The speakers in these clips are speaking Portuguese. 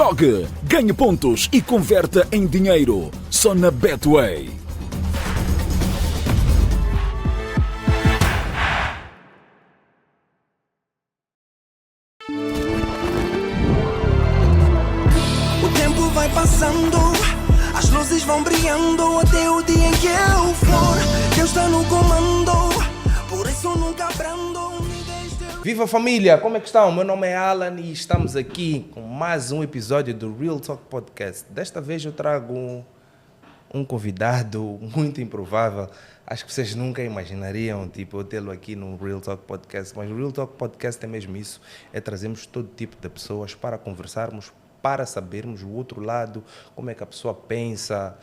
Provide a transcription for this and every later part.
Jogue, ganhe pontos e converta em dinheiro. Só na Betway. O tempo vai passando, as luzes vão brilhando até o dia em que eu for. Deus está no comando, por isso nunca brando. Viva família, como é que estão? Meu nome é Alan e estamos aqui com mais um episódio do Real Talk Podcast. Desta vez eu trago um convidado muito improvável. Acho que vocês nunca imaginariam, eu tê-lo aqui no Real Talk Podcast. Mas o Real Talk Podcast é mesmo isso, é trazermos todo tipo de pessoas para conversarmos, para sabermos o outro lado, como é que a pessoa pensa,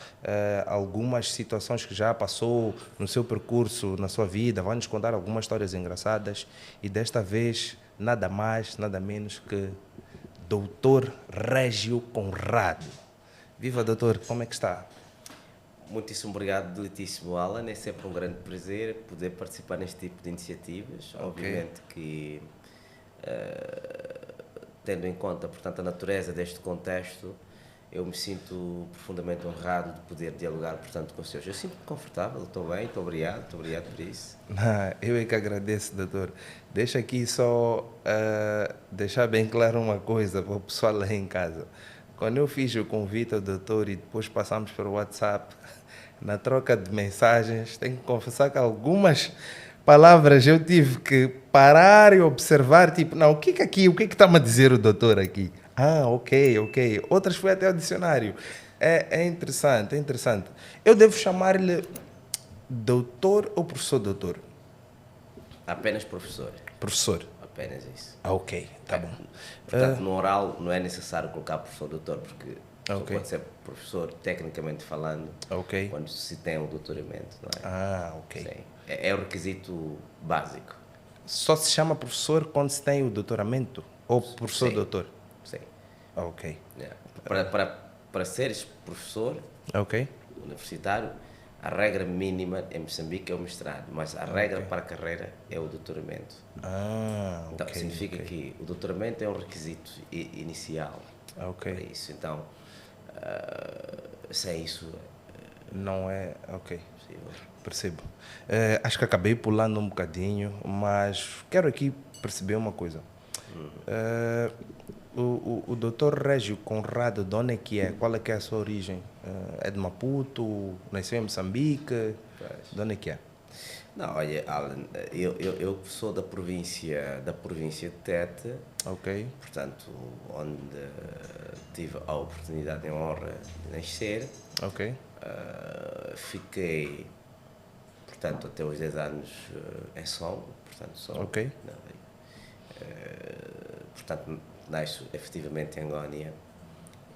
algumas situações que já passou no seu percurso, na sua vida, vai nos contar algumas histórias engraçadas e desta vez nada mais, nada menos que Dr. Régio Conrado. Viva, doutor, como é que está? Muitíssimo obrigado, delitíssimo Alan, é sempre um grande prazer poder participar neste tipo de iniciativas, obviamente que tendo em conta, portanto, a natureza deste contexto, eu me sinto profundamente honrado de poder dialogar, portanto, com os seus. Eu sinto-me confortável, estou bem, muito obrigado por isso. Eu é que agradeço, doutor. Deixa aqui só deixar bem claro uma coisa para o pessoal lá em casa. Quando eu fiz o convite ao doutor e depois passamos para o WhatsApp, na troca de mensagens, tenho que confessar que algumas palavras eu tive que parar e observar, o que está-me a dizer o doutor aqui? Ok. Outras foi até o dicionário. É interessante, é interessante. Eu devo chamar-lhe doutor ou professor doutor? Apenas professor. Professor. Apenas isso. Ok, tá bom. Portanto, no oral não é necessário colocar professor doutor, porque Ok. pode ser professor, tecnicamente falando, Ok. quando se tem um doutoramento, não é? Ok. Sim. É o requisito básico. Só se chama professor quando se tem o doutoramento? Ou professor Sim. doutor? Sim. Ok. Para seres professor Ok. universitário, a regra mínima em Moçambique é o mestrado, mas a regra para a carreira é o doutoramento. Então, ok. significa que o doutoramento é um requisito inicial Ok. para isso. Então, sem isso, Não é... Ok. possível. Percebo. Acho que acabei pulando um bocadinho, mas quero aqui perceber uma coisa. O doutor Régio Conrado, de onde é que é? Qual é que é a sua origem? É de Maputo? Nasceu em Moçambique? De onde é que é? Não, olha, Alan, eu sou da província de Tete, Ok. portanto, onde tive a oportunidade e a honra de nascer. Ok. Fiquei, portanto, até os 10 anos em Som, portanto, Som. Ok. Portanto, nasço efetivamente em Angónia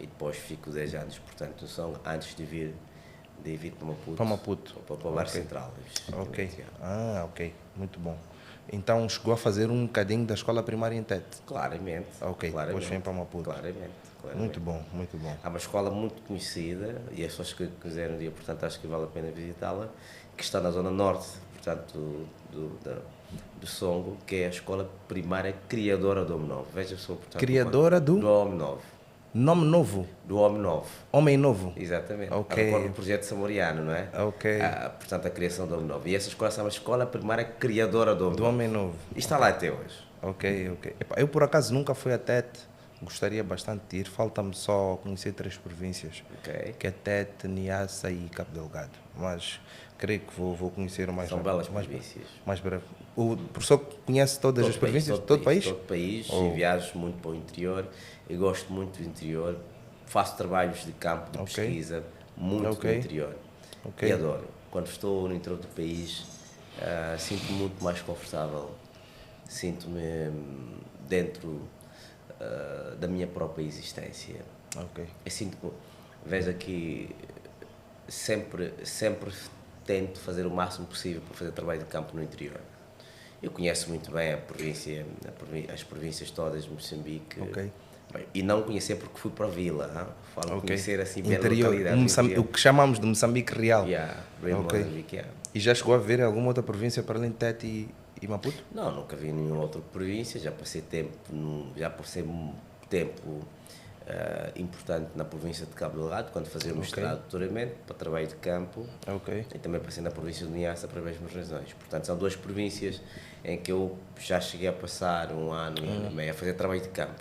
e depois fico 10 anos, portanto, no Som, antes de vir para Maputo. Para Maputo. Para o Bar Ok. Central. Ok. Ok. Muito bom. Então chegou a fazer um bocadinho da escola primária em Tete? Claramente. Ok. Claramente, Depois vem para Maputo. Claramente. Muito bom, muito bom. Há uma escola muito conhecida e as pessoas que quiserem um dia, portanto, acho que vale a pena visitá-la, que está na zona norte, portanto, do Songo, que é a escola primária criadora do Homem Novo. Veja só, portanto, Criadora do Homem Novo. nome novo? Do Homem Novo. Homem novo? Exatamente. Ok. Recordo do projeto Samoriano, não é? Ok. Portanto, a criação do Homem Novo. E essa escola se chama Escola Primária Criadora do Homem Do Novo. homem novo. E está lá até hoje. Ok. Epá, eu por acaso nunca fui a Tete. Gostaria bastante de ir. Falta-me só conhecer 3 províncias. Ok. Que é Tete, Niassa e Cabo Delgado. Mas creio que vou conhecer mais. São belas mais províncias. mais breve. O professor conhece todas as províncias? Todo o país? Todo o país. Oh. E viajo muito para o interior. Eu gosto muito do interior. Faço trabalhos de campo, de Ok. pesquisa, muito Ok. no interior. Ok. E adoro. Quando estou no interior do país, sinto-me muito mais confortável. Sinto-me dentro da minha própria existência. Ok. Eu sinto, vejo aqui, sempre tento fazer o máximo possível para fazer trabalho de campo no interior. Eu conheço muito bem as províncias todas de Moçambique. Ok. Bem, e não conhecer porque fui para a vila. Falo Ok. conhecer assim bem a Interior, localidade. o que chamamos de Moçambique Real. Bem Ok. Moçambique, yeah. E já chegou a ver alguma outra província para além de Tete e Maputo? Não, nunca vi nenhuma outra província. Já passei tempo importante na província de Cabo Delgado, quando fazia o mestrado de doutoramento, para trabalho de campo, e também passei na província de Niassa para as mesmas razões. Portanto, são duas províncias em que eu já cheguei a passar um ano e meio a fazer trabalho de campo,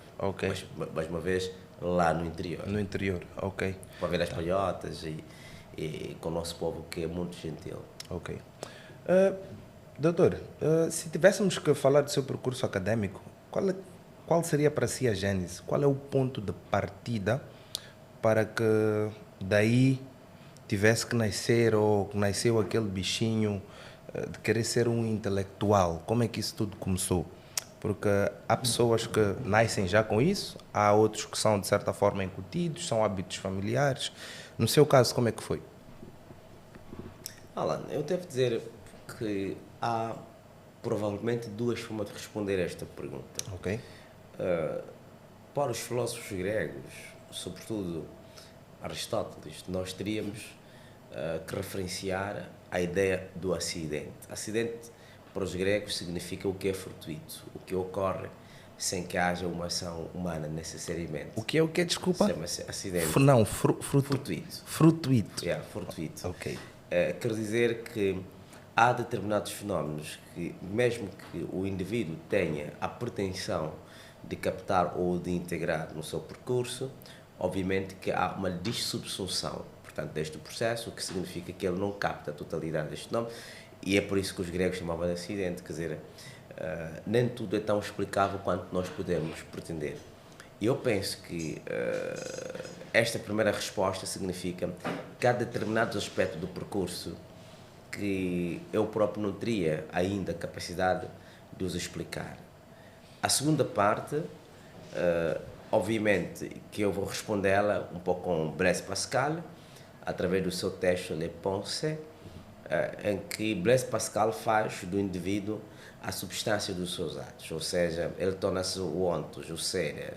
mas uma vez lá no interior. No interior, ok. Para ver as palhotas e com o nosso povo, que é muito gentil. Ok. Doutor, se tivéssemos que falar do seu percurso académico, qual seria para si a gênese? Qual é o ponto de partida para que daí tivesse que nascer, ou nasceu aquele bichinho de querer ser um intelectual? Como é que isso tudo começou? Porque há pessoas que nascem já com isso, há outros que são de certa forma incutidos, são hábitos familiares. No seu caso, como é que foi? Alan, eu devo dizer que há provavelmente duas formas de responder a esta pergunta. Ok. Para os filósofos gregos, sobretudo Aristóteles, nós teríamos que referenciar a ideia do acidente. Acidente, para os gregos, significa o que é fortuito, o que ocorre sem que haja uma ação humana necessariamente. O que é o que? Desculpa? Chama-se acidente. Fortuito. Fortuito. Fortuito. Ok. Quer dizer que há determinados fenómenos que, mesmo que o indivíduo tenha a pretensão de captar ou de integrar no seu percurso, obviamente que há uma dissubsunção, portanto, deste processo, o que significa que ele não capta a totalidade deste fenómeno, e é por isso que os gregos chamavam de acidente, quer dizer, nem tudo é tão explicável quanto nós podemos pretender. E eu penso que esta primeira resposta significa que há determinados aspectos do percurso que eu próprio não teria ainda capacidade de os explicar. A segunda parte, obviamente, que eu vou respondê-la um pouco com Blaise Pascal, através do seu texto Les Pensées, em que Blaise Pascal faz do indivíduo a substância dos seus atos, ou seja, ele torna-se o ontos, o ser,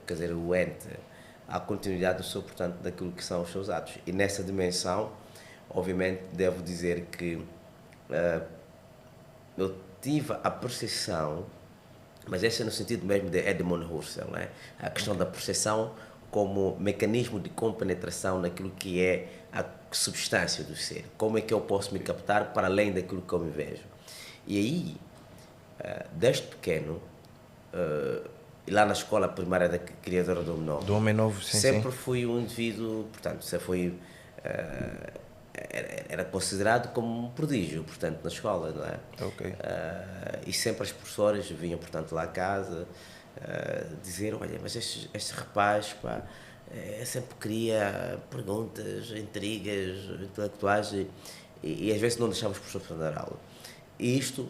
quer dizer, o ente, a continuidade do seu, portanto, daquilo que são os seus atos. E nessa dimensão, obviamente, devo dizer que eu tive a percepção, mas esse é no sentido mesmo de Edmund Husserl, né? A questão da percepção como mecanismo de compenetração naquilo que é a substância do ser. Como é que eu posso me captar para além daquilo que eu me vejo? E aí, desde pequeno, e lá na escola primária da Criadora do Homem Novo, sempre fui um indivíduo, portanto, sempre fui, era considerado como um prodígio, portanto, na escola, não é? Okay. E sempre as professoras vinham, portanto, lá a casa dizer, olha, mas este rapaz, pá, sempre cria perguntas, intrigas intelectuais e às vezes não deixávamos os professores dar aula. E isto,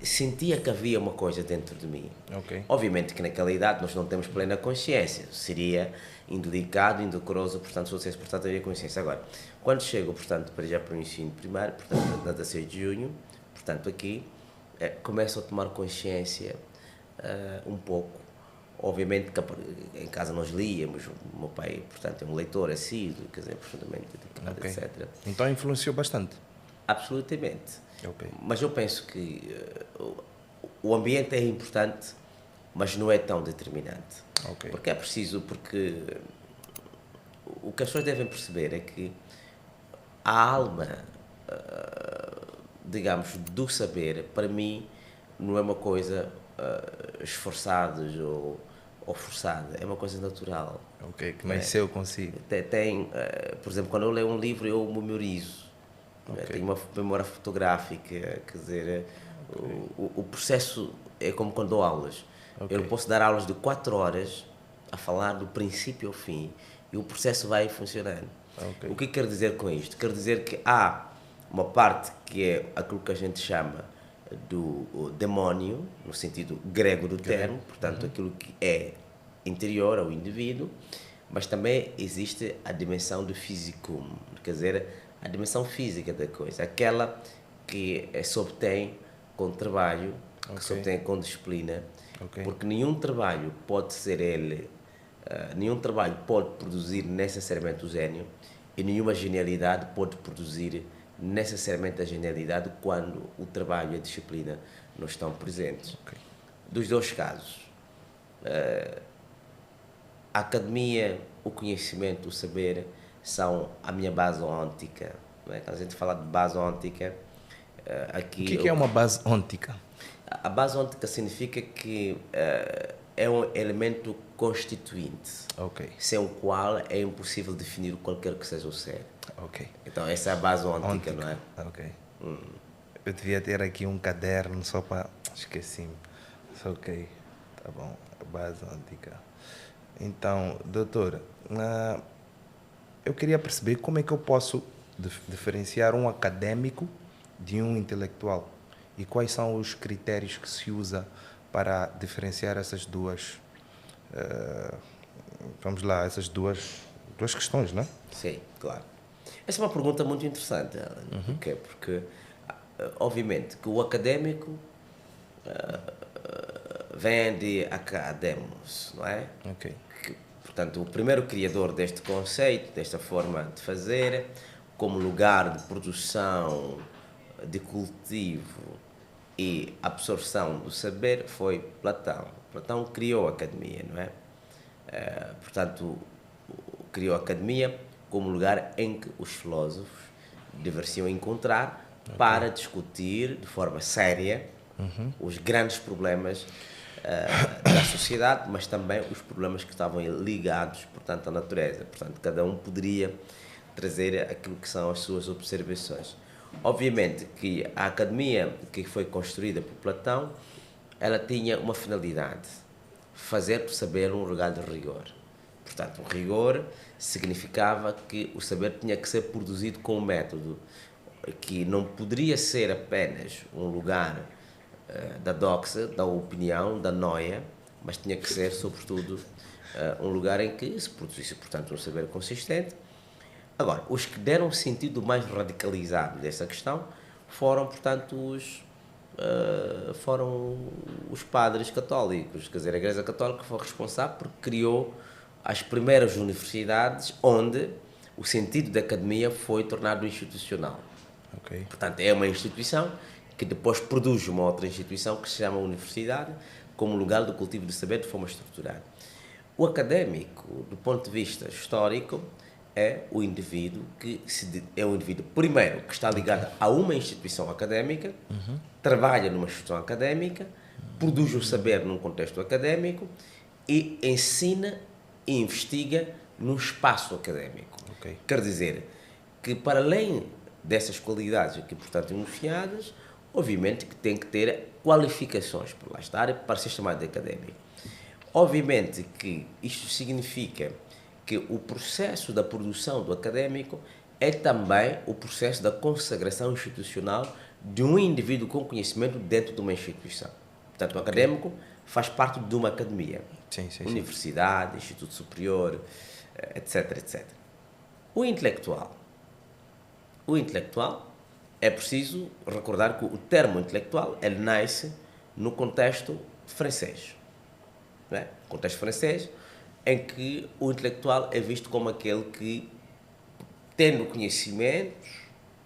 sentia que havia uma coisa dentro de mim. Okay. Obviamente que naquela idade nós não temos plena consciência, seria indelicado, indecoroso, portanto, se eu dissesse, portanto, havia consciência. Agora, quando chego, portanto, para o ensino primário, portanto, na 16 de junho, portanto, aqui, começo a tomar consciência um pouco. Obviamente que em casa nós líamos, o meu pai, portanto, é um leitor assíduo, quer dizer, profundamente dedicado, okay, etc. Então influenciou bastante? Absolutamente. Okay. Mas eu penso que o ambiente é importante, mas não é tão determinante. Okay. Porque é preciso, porque o que as pessoas devem perceber é que a alma, digamos, do saber, para mim, não é uma coisa esforçada ou forçada, é uma coisa natural. Ok, que nasceu consigo. Tem, por exemplo, quando eu leio um livro, eu memorizo. Okay. Tenho uma memória fotográfica, quer dizer, okay, o processo é como quando dou aulas. Okay. Eu posso dar aulas de 4 horas a falar do princípio ao fim e o processo vai funcionando. Okay. O que quero dizer com isto? Quero dizer que há uma parte que é aquilo que a gente chama do demónio, no sentido grego do termo, portanto, aquilo que é interior ao indivíduo, mas também existe a dimensão do physicum, quer dizer, a dimensão física da coisa, aquela que se obtém com trabalho, que se obtém com disciplina, porque nenhum trabalho pode ser nenhum trabalho pode produzir necessariamente o gênio e nenhuma genialidade pode produzir necessariamente a genialidade quando o trabalho e a disciplina não estão presentes. Dos dois casos, a academia, o conhecimento, o saber são a minha base óntica. Não é? Quando a gente fala de base óntica, aqui... O que é uma base óntica? A base óntica significa que é um elemento constituinte, sem o qual é impossível definir qualquer que seja o ser. Então essa é a base óntica, não é? Eu devia ter aqui um caderno só para... Esqueci-me. Ok, tá bom. A base óntica. Então, doutor, eu queria perceber como é que eu posso diferenciar um acadêmico de um intelectual e quais são os critérios que se usa para diferenciar essas duas, essas duas questões, não é? Sim, claro. Essa é uma pergunta muito interessante, Alan. Porquê? Porque, obviamente, que o académico vem de academos, não é? Portanto, o primeiro criador deste conceito, desta forma de fazer, como lugar de produção, de cultivo e absorção do saber, foi Platão. Platão criou a academia, não é? Portanto, criou a academia como lugar em que os filósofos deveriam encontrar para discutir de forma séria os grandes problemas da sociedade, mas também os problemas que estavam ligados, portanto, à natureza. Portanto, cada um poderia trazer aquilo que são as suas observações. Obviamente que a academia que foi construída por Platão, ela tinha uma finalidade: fazer do saber um lugar de rigor. Portanto, o rigor significava que o saber tinha que ser produzido com um método que não poderia ser apenas um lugar da doxa, da opinião, da noia, mas tinha que ser, sobretudo, um lugar em que se produzisse, portanto, um saber consistente. Agora, os que deram sentido mais radicalizado dessa questão foram, portanto, os padres católicos. Quer dizer, a Igreja Católica foi responsável porque criou as primeiras universidades onde o sentido da academia foi tornado institucional. Portanto, é uma instituição que depois produz uma outra instituição que se chama universidade, como lugar do cultivo do saber de forma estruturada. O académico, do ponto de vista histórico, é o indivíduo primeiro, que está ligado a uma instituição académica, trabalha numa instituição académica, produz o saber num contexto académico e ensina e investiga no espaço académico. Quer dizer que, para além dessas qualidades aqui, portanto, enunciadas, obviamente que tem que ter qualificações para lá estar para ser chamado de académico. Obviamente que isto significa que o processo da produção do académico é também o processo da consagração institucional de um indivíduo com conhecimento dentro de uma instituição. Portanto, o académico faz parte de uma academia, universidade, instituto superior, etc, etc. O intelectual é preciso recordar que o termo intelectual ele nasce no contexto francês. Não é? O contexto francês em que o intelectual é visto como aquele que, tendo conhecimentos,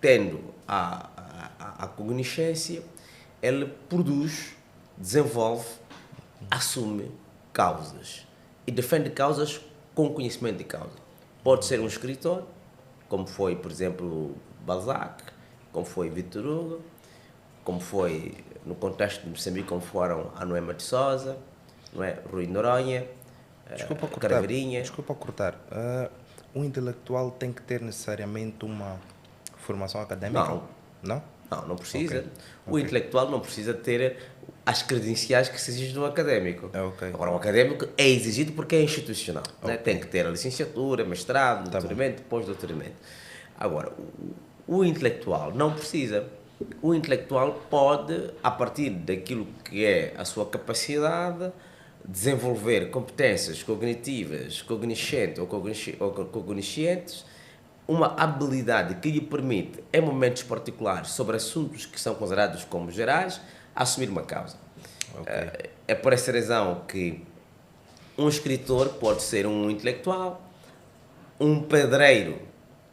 tendo a cognoscência, ele produz, desenvolve, assume causas e defende causas com conhecimento de causa. Pode ser um escritor, como foi, por exemplo, Balzac, como foi Victor Hugo, como foi, no contexto de Moçambique, como foram a Noema de Sousa, não é? Rui Noronha, Caraveirinha. Desculpa cortar. O intelectual tem que ter necessariamente uma formação académica? Não? Não precisa. O intelectual não precisa ter as credenciais que se exigem do académico. Agora, o académico é exigido porque é institucional. Né? Tem que ter a licenciatura, mestrado, doutoramento, pós-doutoramento. Agora, o intelectual não precisa. O intelectual pode, a partir daquilo que é a sua capacidade, desenvolver competências cognitivas, cognoscentes ou cognoscientes, uma habilidade que lhe permite, em momentos particulares, sobre assuntos que são considerados como gerais, assumir uma causa. É por essa razão que um escritor pode ser um intelectual, um pedreiro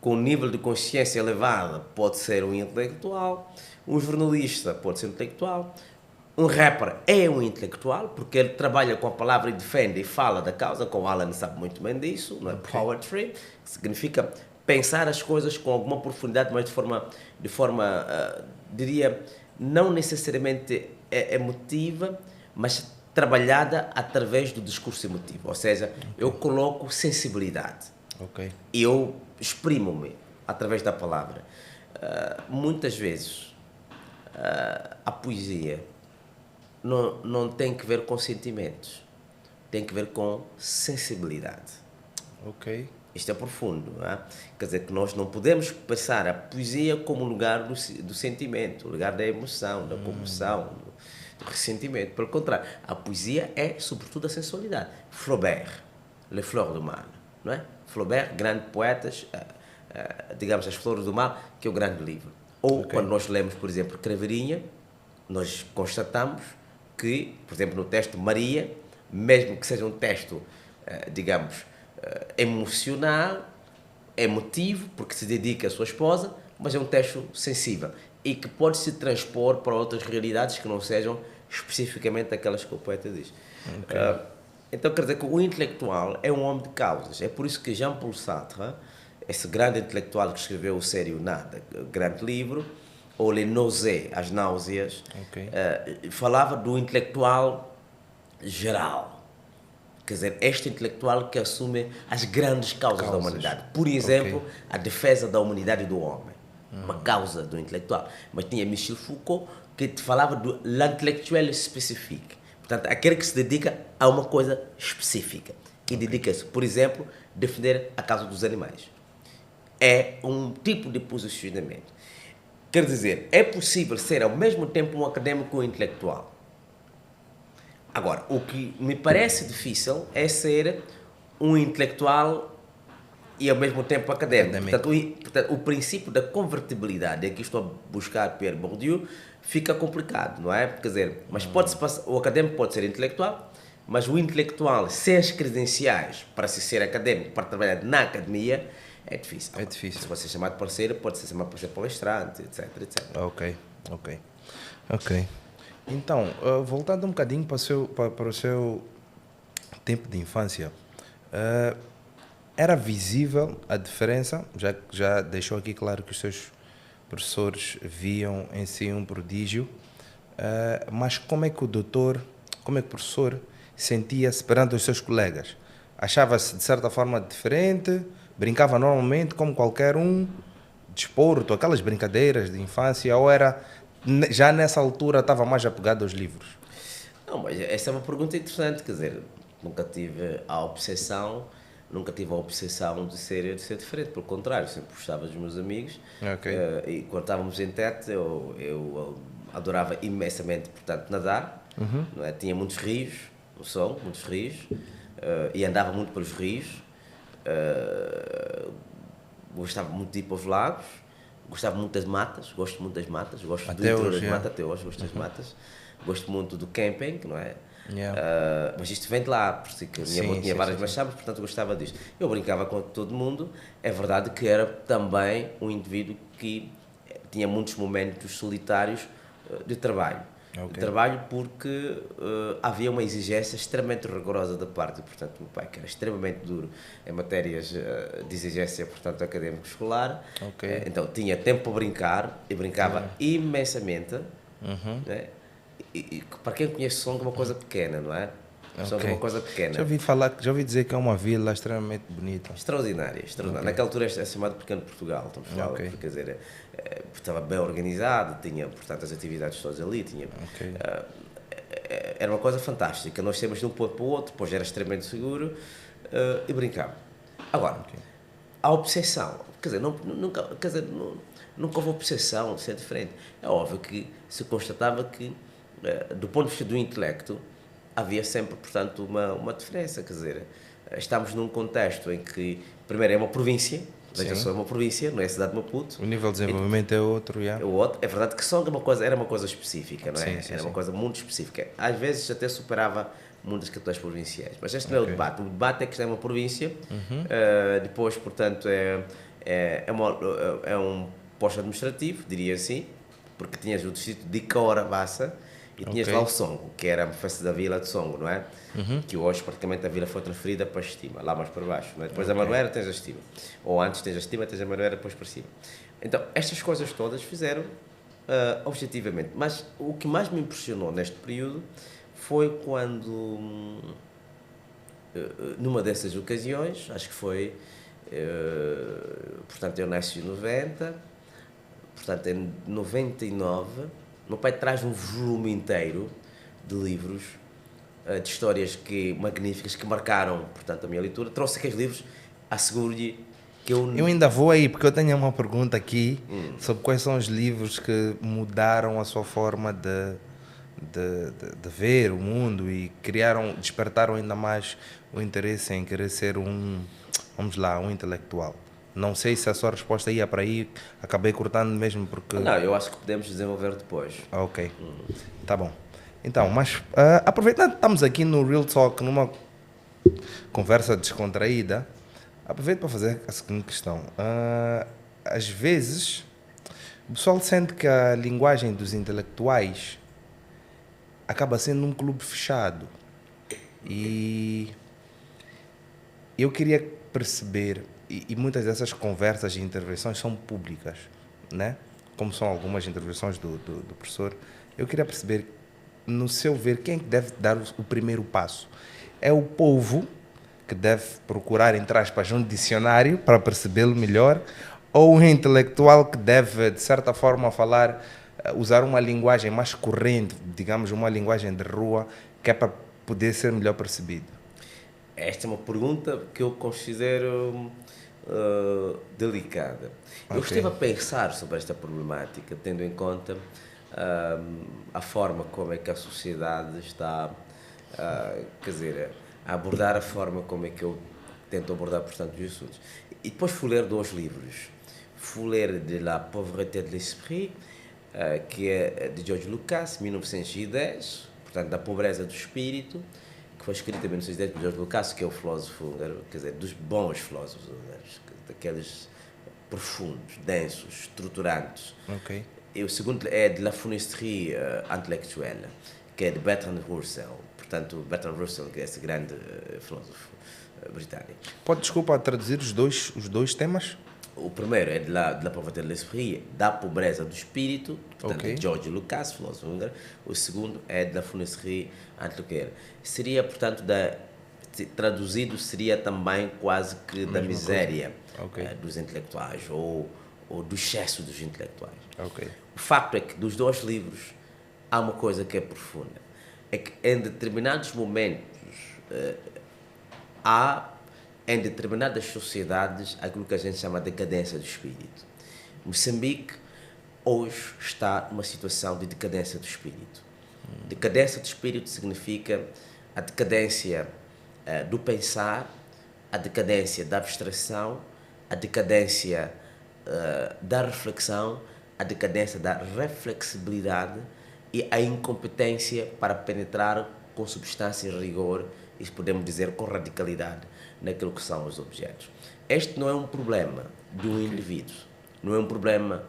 com um nível de consciência elevado pode ser um intelectual, um jornalista pode ser um intelectual, Um rapper é um intelectual, porque ele trabalha com a palavra e defende e fala da causa, como o Alan sabe muito bem disso, não é? Poetry, que significa pensar as coisas com alguma profundidade, mas de forma diria, não necessariamente emotiva, mas trabalhada através do discurso emotivo. Ou seja, eu coloco sensibilidade. E eu exprimo-me através da palavra. Muitas vezes, a poesia não tem que ver com sentimentos, tem que ver com sensibilidade. Isto é profundo, não é? Quer dizer que nós não podemos pensar a poesia como lugar do sentimento, lugar da emoção, da comoção, do ressentimento. Pelo contrário, a poesia é sobretudo a sensualidade. Flaubert, Les Fleurs du Mal, não é? Flaubert, grande poetas, digamos, As Flores do Mal, que é o grande livro. Ou quando nós lemos, por exemplo, Craveirinha, nós constatamos que, por exemplo, no texto Maria, mesmo que seja um texto, digamos, emocional, emotivo, porque se dedica à sua esposa, mas é um texto sensível e que pode se transpor para outras realidades que não sejam especificamente aquelas que o poeta diz. Então, quer dizer que o intelectual é um homem de causas. É por isso que Jean-Paul Sartre, esse grande intelectual que escreveu O Sério Nada, grande livro, ou Les Nausées, As Náuseas, falava do intelectual geral. Quer dizer, este intelectual que assume as grandes causas da humanidade. Por exemplo, a defesa da humanidade do homem. Uma causa do intelectual. Mas tinha Michel Foucault, que te falava do l'intellectuel spécifique. Portanto, aquele que se dedica a uma coisa específica. E dedica-se, por exemplo, a defender a causa dos animais. É um tipo de posicionamento. Quer dizer, é possível ser ao mesmo tempo um académico e um intelectual. Agora, o que me parece difícil é ser um intelectual e ao mesmo tempo académico. Portanto, o princípio da convertibilidade, aqui estou a buscar Pierre Bourdieu, fica complicado, não é? Quer dizer, mas o académico pode ser intelectual, mas o intelectual sem as credenciais para se ser académico, para trabalhar na academia, é difícil. É difícil. Se pode ser chamado de parceiro, pode ser chamado para ser palestrante, etc, etc. Ok. Então, voltando um bocadinho para o seu tempo de infância, era visível a diferença, já deixou aqui claro que os seus professores viam em si um prodígio, mas como é que o professor sentia-se perante os seus colegas? Achava-se de certa forma diferente? Brincava normalmente como qualquer um? Desporto, aquelas brincadeiras de infância, ou era, já nessa altura, estava mais apegado aos livros? Não, mas essa é uma pergunta interessante, quer dizer, nunca tive a obsessão de ser diferente, pelo contrário, sempre gostava dos meus amigos. E quando estávamos em Tete, eu adorava imensamente, portanto, nadar, não é? Tinha muitos rios, muitos rios, e andava muito pelos rios. Gostava muito de ir para os lagos, gostava muito das matas, gosto muito das matas, gosto do interior das matas, até hoje gosto das matas, gosto muito do camping, não é? Mas isto vem de lá, porque a minha avó tinha várias machadas, portanto eu gostava disto. Eu brincava com todo mundo, é verdade que era também um indivíduo que tinha muitos momentos solitários de trabalho. De trabalho porque havia uma exigência extremamente rigorosa da parte, portanto, meu pai, que era extremamente duro em matérias de exigência, portanto, académico-escolar. Então, tinha tempo para brincar, e brincava imensamente. Né? E para quem conhece Songa é uma coisa pequena, não é? Songa é uma coisa pequena. Já ouvi dizer que é uma vila extremamente bonita. Extraordinária. Naquela altura é chamado Pequeno Portugal, estamos a falar, quer dizer, estava bem organizado, tinha, portanto, as atividades todas ali, tinha... Era uma coisa fantástica. Nós temos de um ponto para o outro, depois era extremamente seguro e brincava. Agora, a obsessão, nunca houve obsessão de ser diferente. É óbvio que se constatava que, do ponto de vista do intelecto, havia sempre, portanto, uma diferença. Quer dizer, estamos num contexto em que, primeiro, é uma província, veja só, é uma província, não é a cidade de Maputo. O nível de desenvolvimento é outro, É outro. É verdade que Songa era uma coisa específica, não é? Era uma coisa muito específica. Às vezes até superava muitas capitais provinciais. Mas este não é o debate. O debate é que isto é uma província, depois, portanto, é um posto administrativo, diria assim, porque tinhas o distrito de Caorabassa E tinhas lá o Songo, que era a festa da vila de Songo, não é? Que hoje praticamente a vila foi transferida para a Estima, lá mais para baixo. Não é? Depois da Manuera tens a Estima. Ou antes tens a Estima, tens a Manuera, depois para cima. Então, estas coisas todas fizeram objetivamente. Mas o que mais me impressionou neste período foi quando, numa dessas ocasiões, acho que foi, portanto, eu nasci em 90, portanto, em 99, meu pai traz um volume inteiro de livros, de histórias magníficas que marcaram, portanto, a minha leitura. Trouxe aqueles livros, asseguro-lhe que eu ainda vou aí, porque eu tenho uma pergunta aqui sobre quais são os livros que mudaram a sua forma de ver o mundo e despertaram ainda mais o interesse em querer ser um intelectual. Não sei se a sua resposta ia para aí, acabei cortando mesmo porque... Não, eu acho que podemos desenvolver depois. Ok, tá bom. Então, mas aproveitando que estamos aqui no Real Talk, numa conversa descontraída, aproveito para fazer a seguinte questão. Às vezes, o pessoal sente que a linguagem dos intelectuais acaba sendo um clube fechado. E eu queria perceber, e muitas dessas conversas e intervenções são públicas, né? Como são algumas intervenções do professor, eu queria perceber, no seu ver, quem é que deve dar o primeiro passo? É o povo que deve procurar, entre aspas, um dicionário para percebê-lo melhor, ou um intelectual que deve, de certa forma, usar uma linguagem mais corrente, digamos, uma linguagem de rua, que é para poder ser melhor percebido? Esta é uma pergunta que eu considero delicada. Eu estive a pensar sobre esta problemática, tendo em conta a forma como é que a sociedade está, a abordar a forma como é que eu tento abordar, portanto, os assuntos. E depois fui ler 2 livros. Fui ler de La Pauvreté de l'Esprit, que é de George Lucas, 1910, portanto, da pobreza do espírito, que foi escrita em 1910 por George Lucas, que é o filósofo húngaro, quer dizer, dos bons filósofos húngaros, daqueles profundos, densos, estruturantes. Ok. E o segundo é de La Funesterie Intellectuelle, que é de Bertrand Russell. Portanto, Bertrand Russell, que é esse grande filósofo britânico. Pode, desculpa, traduzir os dois temas? O primeiro é de la Pauvreté de l'Esprit, da pobreza do espírito, portanto, Okay. de George Lucas, filósofo húngaro. O segundo é de La Funesterie Intellectuelle. Seria, portanto, traduzido seria também quase que da miséria dos intelectuais ou do excesso dos intelectuais. Ok. O facto é que dos 2 livros há uma coisa que é profunda. É que em determinados momentos há, em determinadas sociedades, aquilo que a gente chama de decadência do espírito. Moçambique hoje está numa situação de decadência do espírito. Decadência do espírito significa a decadência do pensar, a decadência da abstração, a decadência da reflexão, a decadência da reflexibilidade e a incompetência para penetrar com substância e rigor, e podemos dizer com radicalidade, naquilo que são os objetos. Este não é um problema de um indivíduo, não é um problema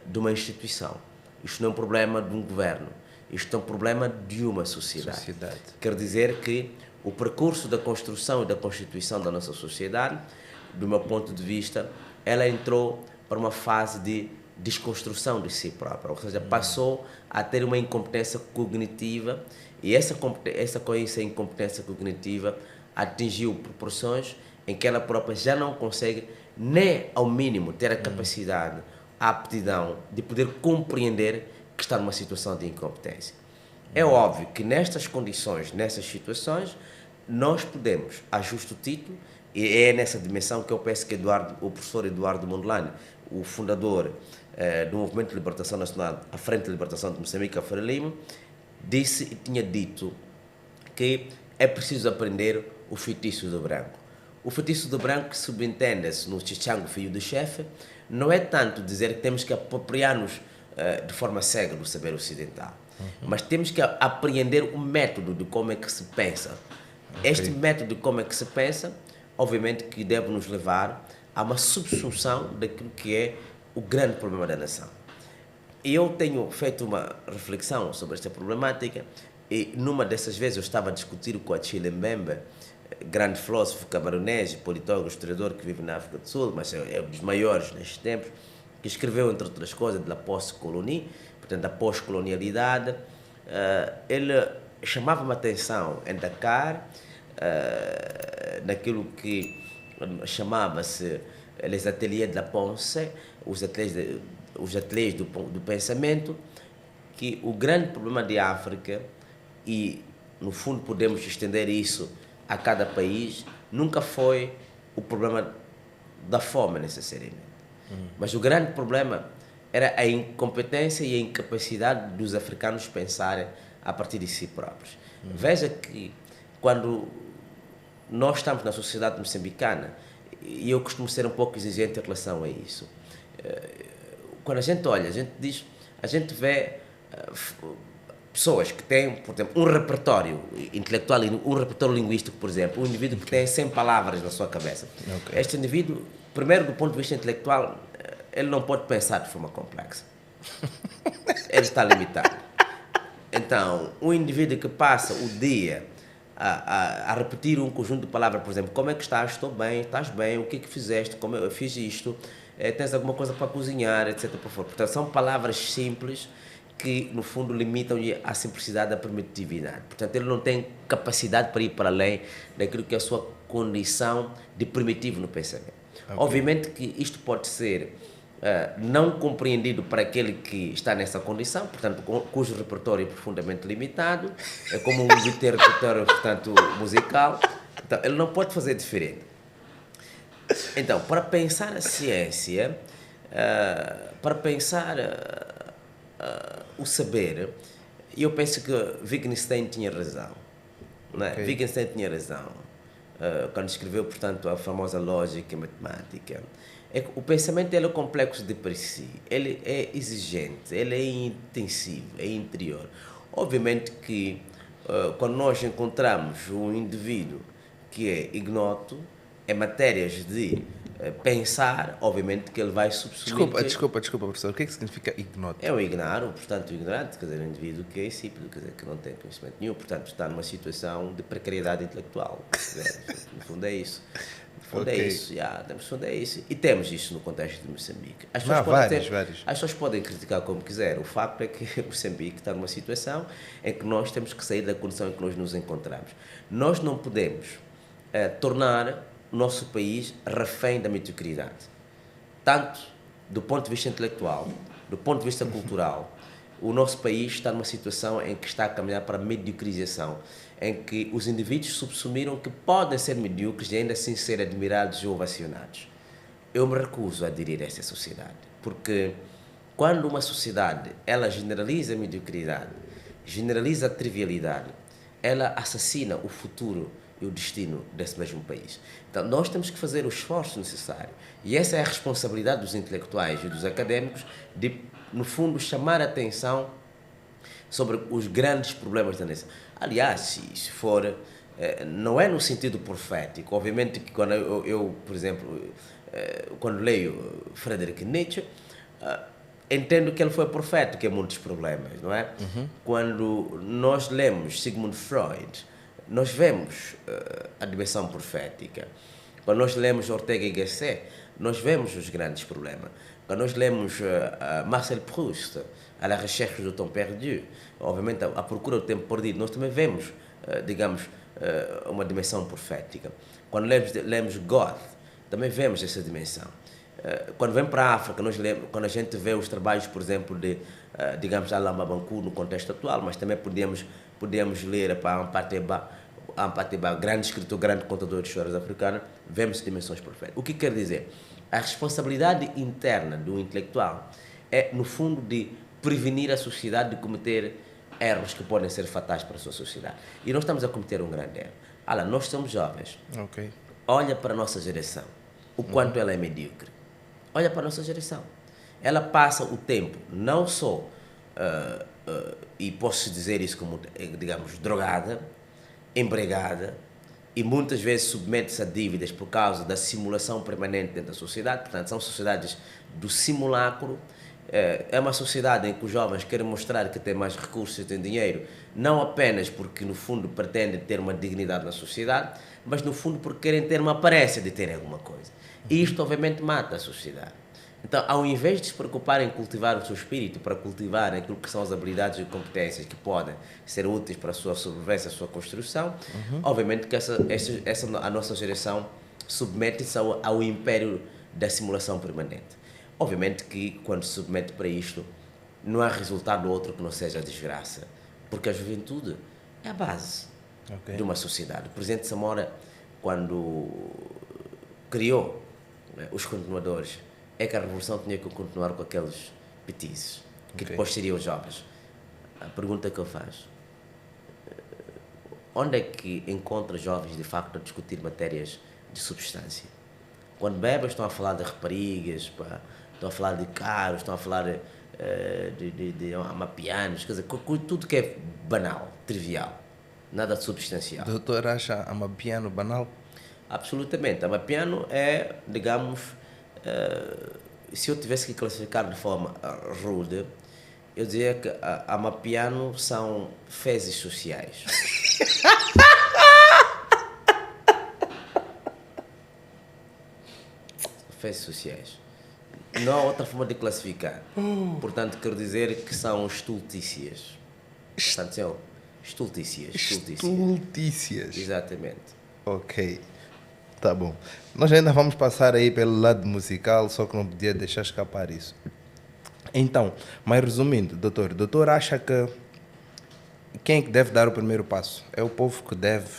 de uma instituição, isto não é um problema de um governo, isto é um problema de uma sociedade. Quer dizer que o percurso da construção e da constituição da nossa sociedade, do meu ponto de vista, ela entrou para uma fase de desconstrução de si própria, ou seja, passou a ter uma incompetência cognitiva, e essa incompetência cognitiva atingiu proporções em que ela própria já não consegue nem ao mínimo ter a capacidade, a aptidão de poder compreender que está numa situação de incompetência. É óbvio que nestas condições, nessas situações, nós podemos, a justo título, e é nessa dimensão que eu penso que o professor Eduardo Mondlane, o fundador do Movimento de Libertação Nacional, a Frente de Libertação de Moçambique, a Frelimo, disse e tinha dito que é preciso aprender o feitiço do branco. O feitiço do branco, que subentende-se no Chichango, filho do chefe, não é tanto dizer que temos que apropriar-nos de forma cega do saber ocidental, mas temos que apreender o método de como é que se pensa. Este método de como é que se pensa, obviamente que deve nos levar a uma subsunção daquilo que é o grande problema da nação. eu tenho feito uma reflexão sobre esta problemática e numa dessas vezes eu estava a discutir com a Achille Mbembe, grande filósofo camerunês, politólogo, historiador que vive na África do Sul, mas é um dos maiores nestes tempos, que escreveu, entre outras coisas, da post-colonie, portanto, da pós-colonialidade. Ele chamava-me a atenção em Dakar, naquilo que chamava-se les ateliers de la pensée, os ateliês do pensamento, que o grande problema de África, e no fundo podemos estender isso a cada país, nunca foi o problema da fome necessariamente. Mas o grande problema era a incompetência e a incapacidade dos africanos pensarem a partir de si próprios. Veja que quando nós estamos na sociedade moçambicana, e eu costumo ser um pouco exigente em relação a isso, quando a gente olha, a gente vê pessoas que têm, por exemplo, um repertório intelectual, um repertório linguístico, por exemplo, um indivíduo que tem 100 palavras na sua cabeça. Este indivíduo, primeiro do ponto de vista intelectual, ele não pode pensar de forma complexa. Ele está limitado. Então, um indivíduo que passa o dia a repetir um conjunto de palavras, por exemplo, como é que estás? Estou bem, estás bem, o que é que fizeste? Como eu fiz isto? Tens alguma coisa para cozinhar, etc. Portanto, são palavras simples que, no fundo, limitam-lhe a simplicidade da primitividade. Portanto, ele não tem capacidade para ir para além daquilo que é a sua condição de primitivo no pensamento. Obviamente que isto pode ser não compreendido para aquele que está nessa condição, portanto, cujo repertório é profundamente limitado, é como um ter repertório, portanto, musical, então ele não pode fazer diferente. Então, para pensar a ciência, para pensar o saber, eu penso que Wittgenstein tinha razão. Não é? Wittgenstein tinha razão quando escreveu, portanto, a famosa lógica e matemática. O pensamento ele é complexo de por si, ele é exigente, ele é intensivo, é interior. Obviamente que quando nós encontramos um indivíduo que é ignoto em matérias de pensar, obviamente que ele vai subsumir... Desculpa, professor. O que é que significa ignoto? É o ignaro, portanto, o ignorante, quer dizer, um indivíduo que é insípido, quer dizer, que não tem conhecimento nenhum, portanto, está numa situação de precariedade intelectual. No fundo é isso. No fundo é isso, no fundo é isso. E temos isso no contexto de Moçambique. As pessoas podem criticar como quiser. O facto é que Moçambique está numa situação em que nós temos que sair da condição em que nós nos encontramos. Nós não podemos tornar o nosso país refém da mediocridade. Tanto do ponto de vista intelectual, do ponto de vista cultural, o nosso país está numa situação em que está a caminhar para a mediocrização, em que os indivíduos subsumiram que podem ser medíocres e ainda assim ser admirados e ovacionados. Eu me recuso a aderir a essa sociedade, porque quando uma sociedade ela generaliza a mediocridade, generaliza a trivialidade, ela assassina o futuro e o destino desse mesmo país. Então, nós temos que fazer o esforço necessário. E essa é a responsabilidade dos intelectuais e dos académicos de, no fundo, chamar a atenção sobre os grandes problemas da nação. Aliás, se for, não é no sentido profético. Obviamente que quando eu por exemplo, quando leio Friedrich Nietzsche, entendo que ele foi profético em muitos problemas, não é? Quando nós lemos Sigmund Freud, nós vemos a dimensão profética. Quando nós lemos Ortega y Gasset, nós vemos os grandes problemas. Quando nós lemos Marcel Proust, à la recherche do temps perdu, obviamente a procura do tempo perdido, nós também vemos, digamos, uma dimensão profética. Quando lemos Goethe, também vemos essa dimensão. Quando vem para a África, quando a gente vê os trabalhos, por exemplo, de, digamos, Alain Mabankou no contexto atual, mas também podemos ler para Ampateba, grande escritor, grande contador de histórias africanas, vemos dimensões proféticas. O que quer dizer? A responsabilidade interna do intelectual é, no fundo, de prevenir a sociedade de cometer erros que podem ser fatais para a sua sociedade. E nós estamos a cometer um grande erro. Olha, nós somos jovens. Olha para a nossa geração, o quanto ela é medíocre. Olha para a nossa geração. Ela passa o tempo, não só, e posso dizer isso como, digamos, drogada, embregada, e muitas vezes submete-se a dívidas por causa da simulação permanente dentro da sociedade. Portanto, são sociedades do simulacro É uma sociedade em que os jovens querem mostrar que têm mais recursos e têm dinheiro, não apenas porque, no fundo, pretendem ter uma dignidade na sociedade, mas, no fundo, porque querem ter uma aparência de terem alguma coisa. E isto, obviamente, mata a sociedade. Então, ao invés de se preocuparem em cultivar o seu espírito, para cultivar aquilo que são as habilidades e competências que podem ser úteis para a sua sobrevivência, a sua construção, obviamente que a nossa geração submete-se ao império da simulação permanente. Obviamente que, quando se submete para isto, não há resultado outro que não seja a desgraça, porque a juventude é a base de uma sociedade. O presidente Samora, quando criou os continuadores, é que a revolução tinha que continuar com aqueles petizes, que depois seriam os jovens. A pergunta que eu faço: onde é que encontra jovens, de facto, a discutir matérias de substância? Quando bebem, estão a falar de raparigas, pá, estão a falar de carros, estão a falar de amapianos, quer dizer, tudo que é banal, trivial, nada de substancial. O doutor acha amapiano banal? Absolutamente. Amapiano é, digamos, se eu tivesse que classificar de forma rude, eu diria que amapiano são fezes sociais. Fezes sociais. Não há outra forma de classificar. Portanto, quero dizer que são estultícias. Portanto, são estultícias. Estultícias. Exatamente. Ok, tá bom. Nós ainda vamos passar aí pelo lado musical, só que não podia deixar escapar isso. Então, mas resumindo, doutor acha que quem é que deve dar o primeiro passo? É o povo que deve?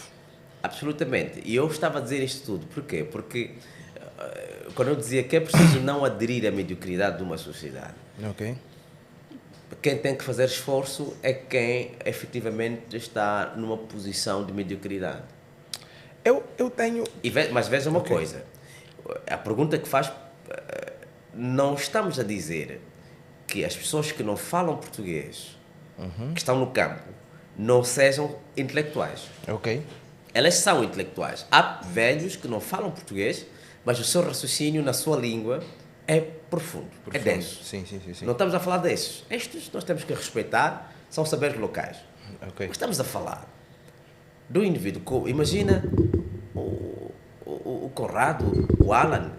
Absolutamente. E eu estava a dizer isto tudo. Porquê? Porque quando eu dizia que é preciso não aderir à mediocridade de uma sociedade, quem tem que fazer esforço é quem efetivamente está numa posição de mediocridade. Eu tenho... Mas veja uma coisa, a pergunta que faz, não estamos a dizer que as pessoas que não falam português, que estão no campo, não sejam intelectuais. Ok. Elas são intelectuais. Há velhos que não falam português, mas o seu raciocínio na sua língua é profundo. É denso. Sim. Não estamos a falar desses. Estes nós temos que respeitar, são saberes locais. Ok. Mas estamos a falar do indivíduo. Imagina o Conrado, o Alan,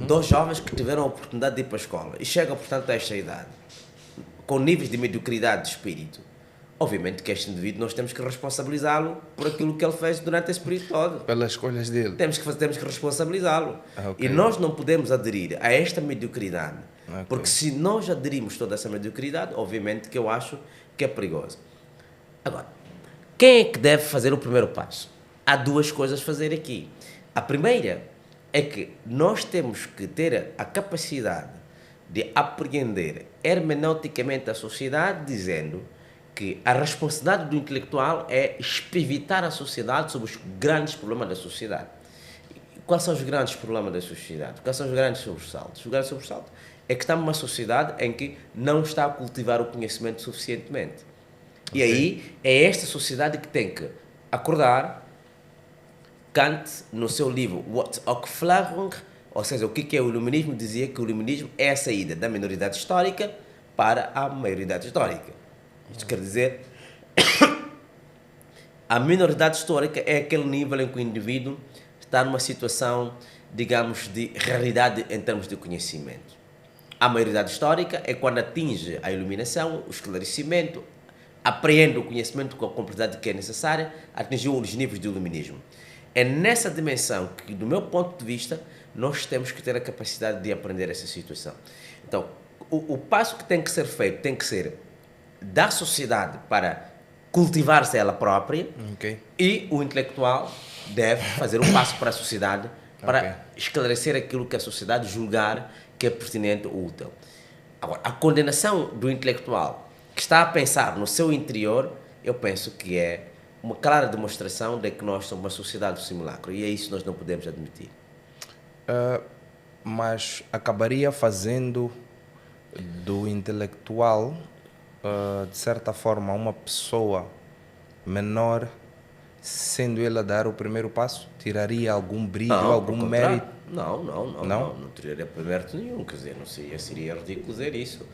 dois jovens que tiveram a oportunidade de ir para a escola e chegam, portanto, a esta idade, com níveis de mediocridade de espírito. Obviamente que este indivíduo nós temos que responsabilizá-lo por aquilo que ele fez durante esse período todo. Pelas escolhas dele. Temos que responsabilizá-lo. E nós não podemos aderir a esta mediocridade, porque se nós aderimos toda essa mediocridade, obviamente que eu acho que é perigoso. Agora, quem é que deve fazer o primeiro passo? Há duas coisas a fazer aqui. A primeira é que nós temos que ter a capacidade de apreender hermeneuticamente a sociedade, dizendo que a responsabilidade do intelectual é espivitar a sociedade sobre os grandes problemas da sociedade. Quais são os grandes problemas da sociedade? Quais são os grandes sobressaltos? O grande sobressalto é que estamos numa sociedade em que não está a cultivar o conhecimento suficientemente. E aí é esta sociedade que tem que acordar. Kant, no seu livro What Aufklärung, ou seja, o que é o iluminismo, dizia que o iluminismo é a saída da minoridade histórica para a maioridade histórica. Isto quer dizer, a minoridade histórica é aquele nível em que o indivíduo está numa situação, digamos, de raridade em termos de conhecimento. A maioridade histórica é quando atinge a iluminação, o esclarecimento, apreende o conhecimento com a complexidade que é necessária, atingiu os níveis de iluminismo. É nessa dimensão que, do meu ponto de vista, nós temos que ter a capacidade de aprender essa situação. Então, o passo que tem que ser feito tem que ser da sociedade para cultivar-se ela própria, e o intelectual deve fazer um passo para a sociedade para esclarecer aquilo que a sociedade julgar que é pertinente ou útil. Agora, a condenação do intelectual que está a pensar no seu interior, eu penso que é uma clara demonstração de que nós somos uma sociedade do simulacro, e é isso que nós não podemos admitir. Mas acabaria fazendo do intelectual, de certa forma, uma pessoa menor, sendo ele a dar o primeiro passo? Tiraria algum brilho, algum mérito? Não, Não? não teria para mérito nenhum, quer dizer, não seria ridículo dizer isso.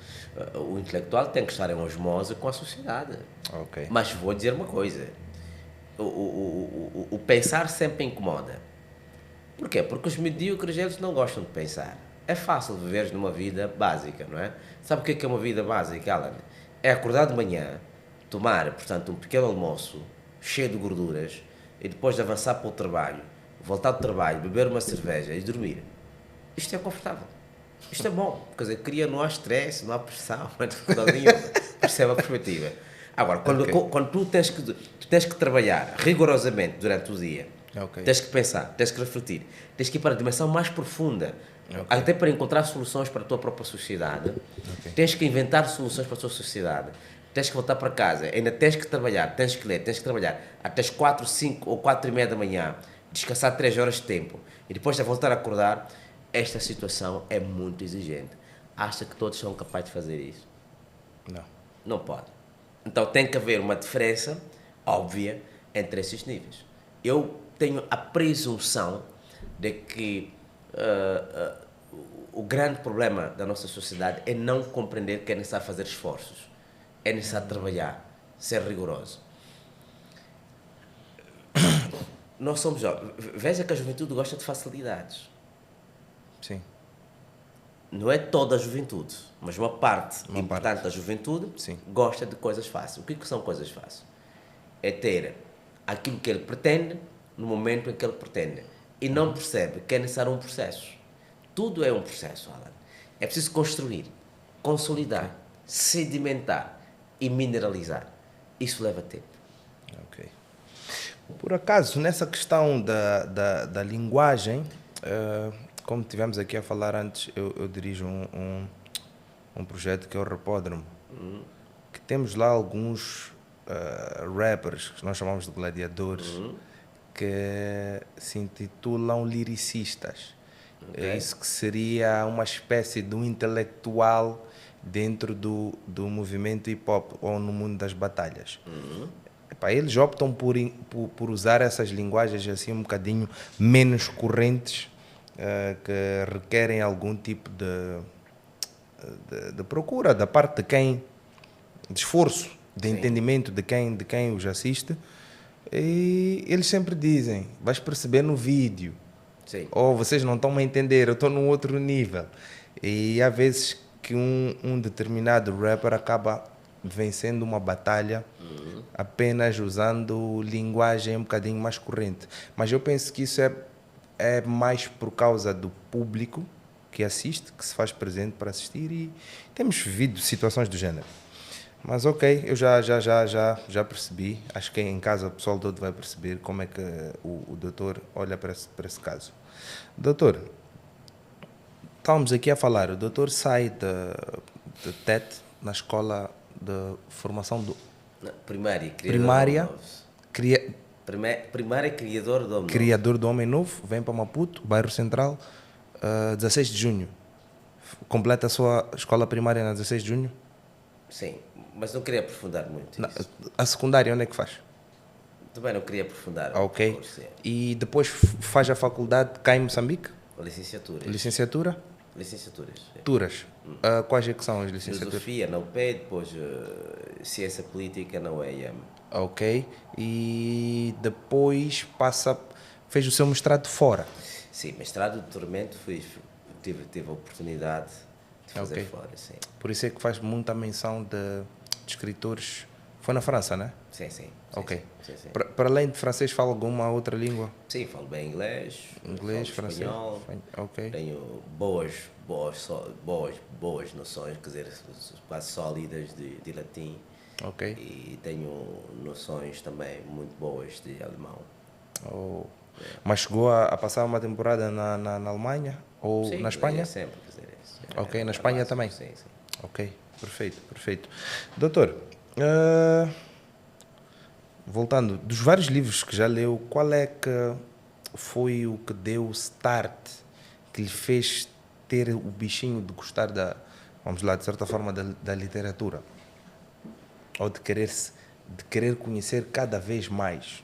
O intelectual tem que estar em osmose com a sociedade. Ok. Mas vou dizer uma coisa, o pensar sempre incomoda. Porquê? Porque os medíocres, eles não gostam de pensar. É fácil viver numa vida básica, não é? Sabe o que é uma vida básica, Alan? É acordar de manhã, tomar, portanto, um pequeno almoço, cheio de gorduras, e depois de avançar para o trabalho, voltar do trabalho, beber uma cerveja e dormir. Isto é confortável. Isto é bom. Quer dizer, não há stress, não há pressão, não há dificuldade nenhuma. Percebe a perspectiva. Agora, quando tu tens que trabalhar rigorosamente durante o dia, tens que pensar, tens que refletir, tens que ir para a dimensão mais profunda, até para encontrar soluções para a tua própria sociedade, tens que inventar soluções para a tua sociedade, tens que voltar para casa, ainda tens que trabalhar, tens que ler, tens que trabalhar até as 4, 5 ou 4 e meia da manhã, descansar 3 horas de tempo e depois de voltar a acordar. Esta situação é muito exigente. Acha que todos são capazes de fazer isso? Não. Não pode. Então tem que haver uma diferença óbvia entre esses níveis. Eu tenho a presunção de que o grande problema da nossa sociedade é não compreender que é necessário fazer esforços, é necessário trabalhar, ser rigoroso. Nós somos jovens. Veja que a juventude gosta de facilidades. Sim. Não é toda a juventude, mas uma parte importante da juventude gosta de coisas fáceis. O que são coisas fáceis? É ter aquilo que ele pretende no momento em que ele pretende. E não percebe que é necessário um processo. Tudo é um processo, Alan. É preciso construir, consolidar, sedimentar e mineralizar. Isso leva tempo. Ok. Por acaso, nessa questão da linguagem, como tivemos aqui a falar antes, eu dirijo um projeto que é o Rapódromo, que temos lá alguns rappers, que nós chamamos de gladiadores, que se intitulam liricistas. É isso que seria uma espécie de um intelectual dentro do movimento hip-hop ou no mundo das batalhas. Epá, eles optam por usar essas linguagens assim um bocadinho menos correntes, que requerem algum tipo de procura da parte de quem, de esforço, de entendimento de quem os assiste. E eles sempre dizem, vais perceber no vídeo. Sim. Ou vocês não estão a entender, eu estou num outro nível. E há vezes que um determinado rapper acaba vencendo uma batalha apenas usando linguagem um bocadinho mais corrente. Mas eu penso que isso é mais por causa do público que assiste, que se faz presente para assistir, e temos vivido situações do género. Mas ok, eu já percebi, acho que em casa o pessoal todo vai perceber como é que o doutor olha para esse caso. Doutor, estávamos aqui a falar, o doutor sai de TET, na escola de formação do... Primária, criador do homem novo. Criador do homem novo, vem para Maputo, bairro Central, 16 de junho. Completa a sua escola primária na 16 de junho? Sim, mas não queria aprofundar muito isso. A secundária onde é que faz? Também não queria aprofundar. Ok. E depois faz a faculdade cá em Moçambique? Licenciaturas. Licenciatura? Licenciaturas. Turas. Quais é que são as licenciaturas? Filosofia na UPE, depois Ciência Política na UEM. Ok. E depois fez o seu mestrado fora? Sim, mestrado de doutoramento tive a oportunidade de fazer fora, sim. Por isso é que faz muita menção de escritores. Foi na França, né? Sim. Ok. Sim. Para além de francês, fala alguma outra língua? Sim, falo bem inglês, francês, espanhol. Ok. Tenho boas noções, quer dizer, quase sólidas de latim. Ok. E tenho noções também muito boas de alemão. Mas chegou a passar uma temporada na Alemanha ou sim, na Espanha? Sim, sempre fazer isso. Ok, na Espanha também? Sim. Ok, perfeito. Doutor, voltando, dos vários livros que já leu, qual é que foi o que deu o start, que lhe fez ter o bichinho de gostar vamos lá, de certa forma, da literatura? Ou de querer conhecer cada vez mais?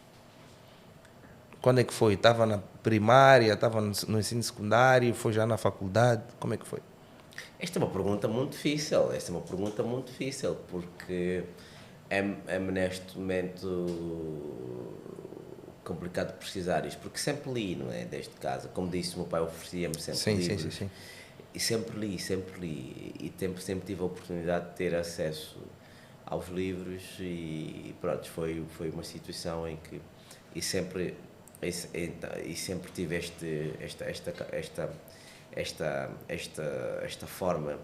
Quando é que foi? Estava na primária, estava no ensino secundário, foi já na faculdade? Como é que foi? Esta é uma pergunta muito difícil, porque é-me neste momento complicado precisar isto, porque sempre li, não é? Desde casa, como disse, o meu pai oferecia-me sempre livros. Sim. E sempre li, e sempre tive a oportunidade de ter acesso aos livros e pronto, foi uma situação em que e sempre tive esta forma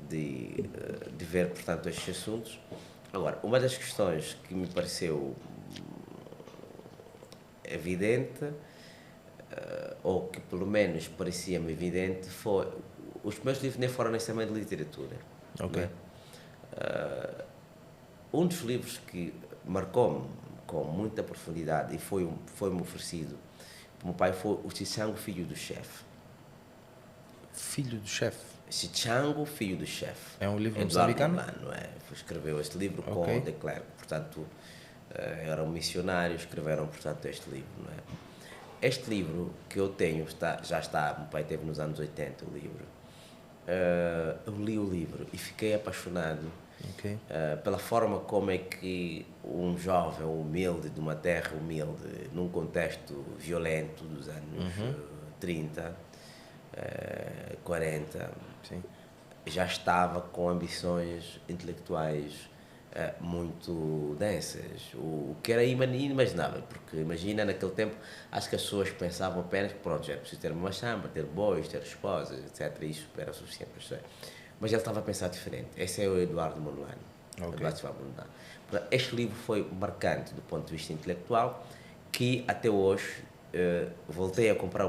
de ver, portanto, estes assuntos. Agora, uma das questões que me pareceu evidente, ou que pelo menos parecia-me evidente, foi os meus livros nem foram necessariamente de literatura. Ok. Né? Um dos livros que marcou-me com muita profundidade e foi-me oferecido pelo meu pai foi o Chichango, Filho do Chefe. Filho do Chefe? Chichango, Filho do Chefe. É um livro Eduardo moçambicano? Mondlane, não é? Escreveu este livro com Ok. de Klerk. Portanto, eram missionários, escreveram, portanto, este livro, não é? Este livro que eu tenho, já está, meu pai teve nos anos 80 o livro. Eu li o livro e fiquei apaixonado Ok. pela forma como é que um jovem humilde, de uma terra humilde, num contexto violento dos anos 30, 40, Sim. já estava com ambições intelectuais muito densas, o que era inimaginável, porque imagina, naquele tempo, acho que as pessoas pensavam apenas que, pronto, já era preciso ter uma chamba, ter bois, ter esposas, etc. Isso era suficiente para isso. Mas ele estava a pensar diferente. Esse é o Eduardo Mondlane. Ok. Eduardo Silva Mondlane. Portanto, este livro foi marcante do ponto de vista intelectual, que até hoje voltei a comprar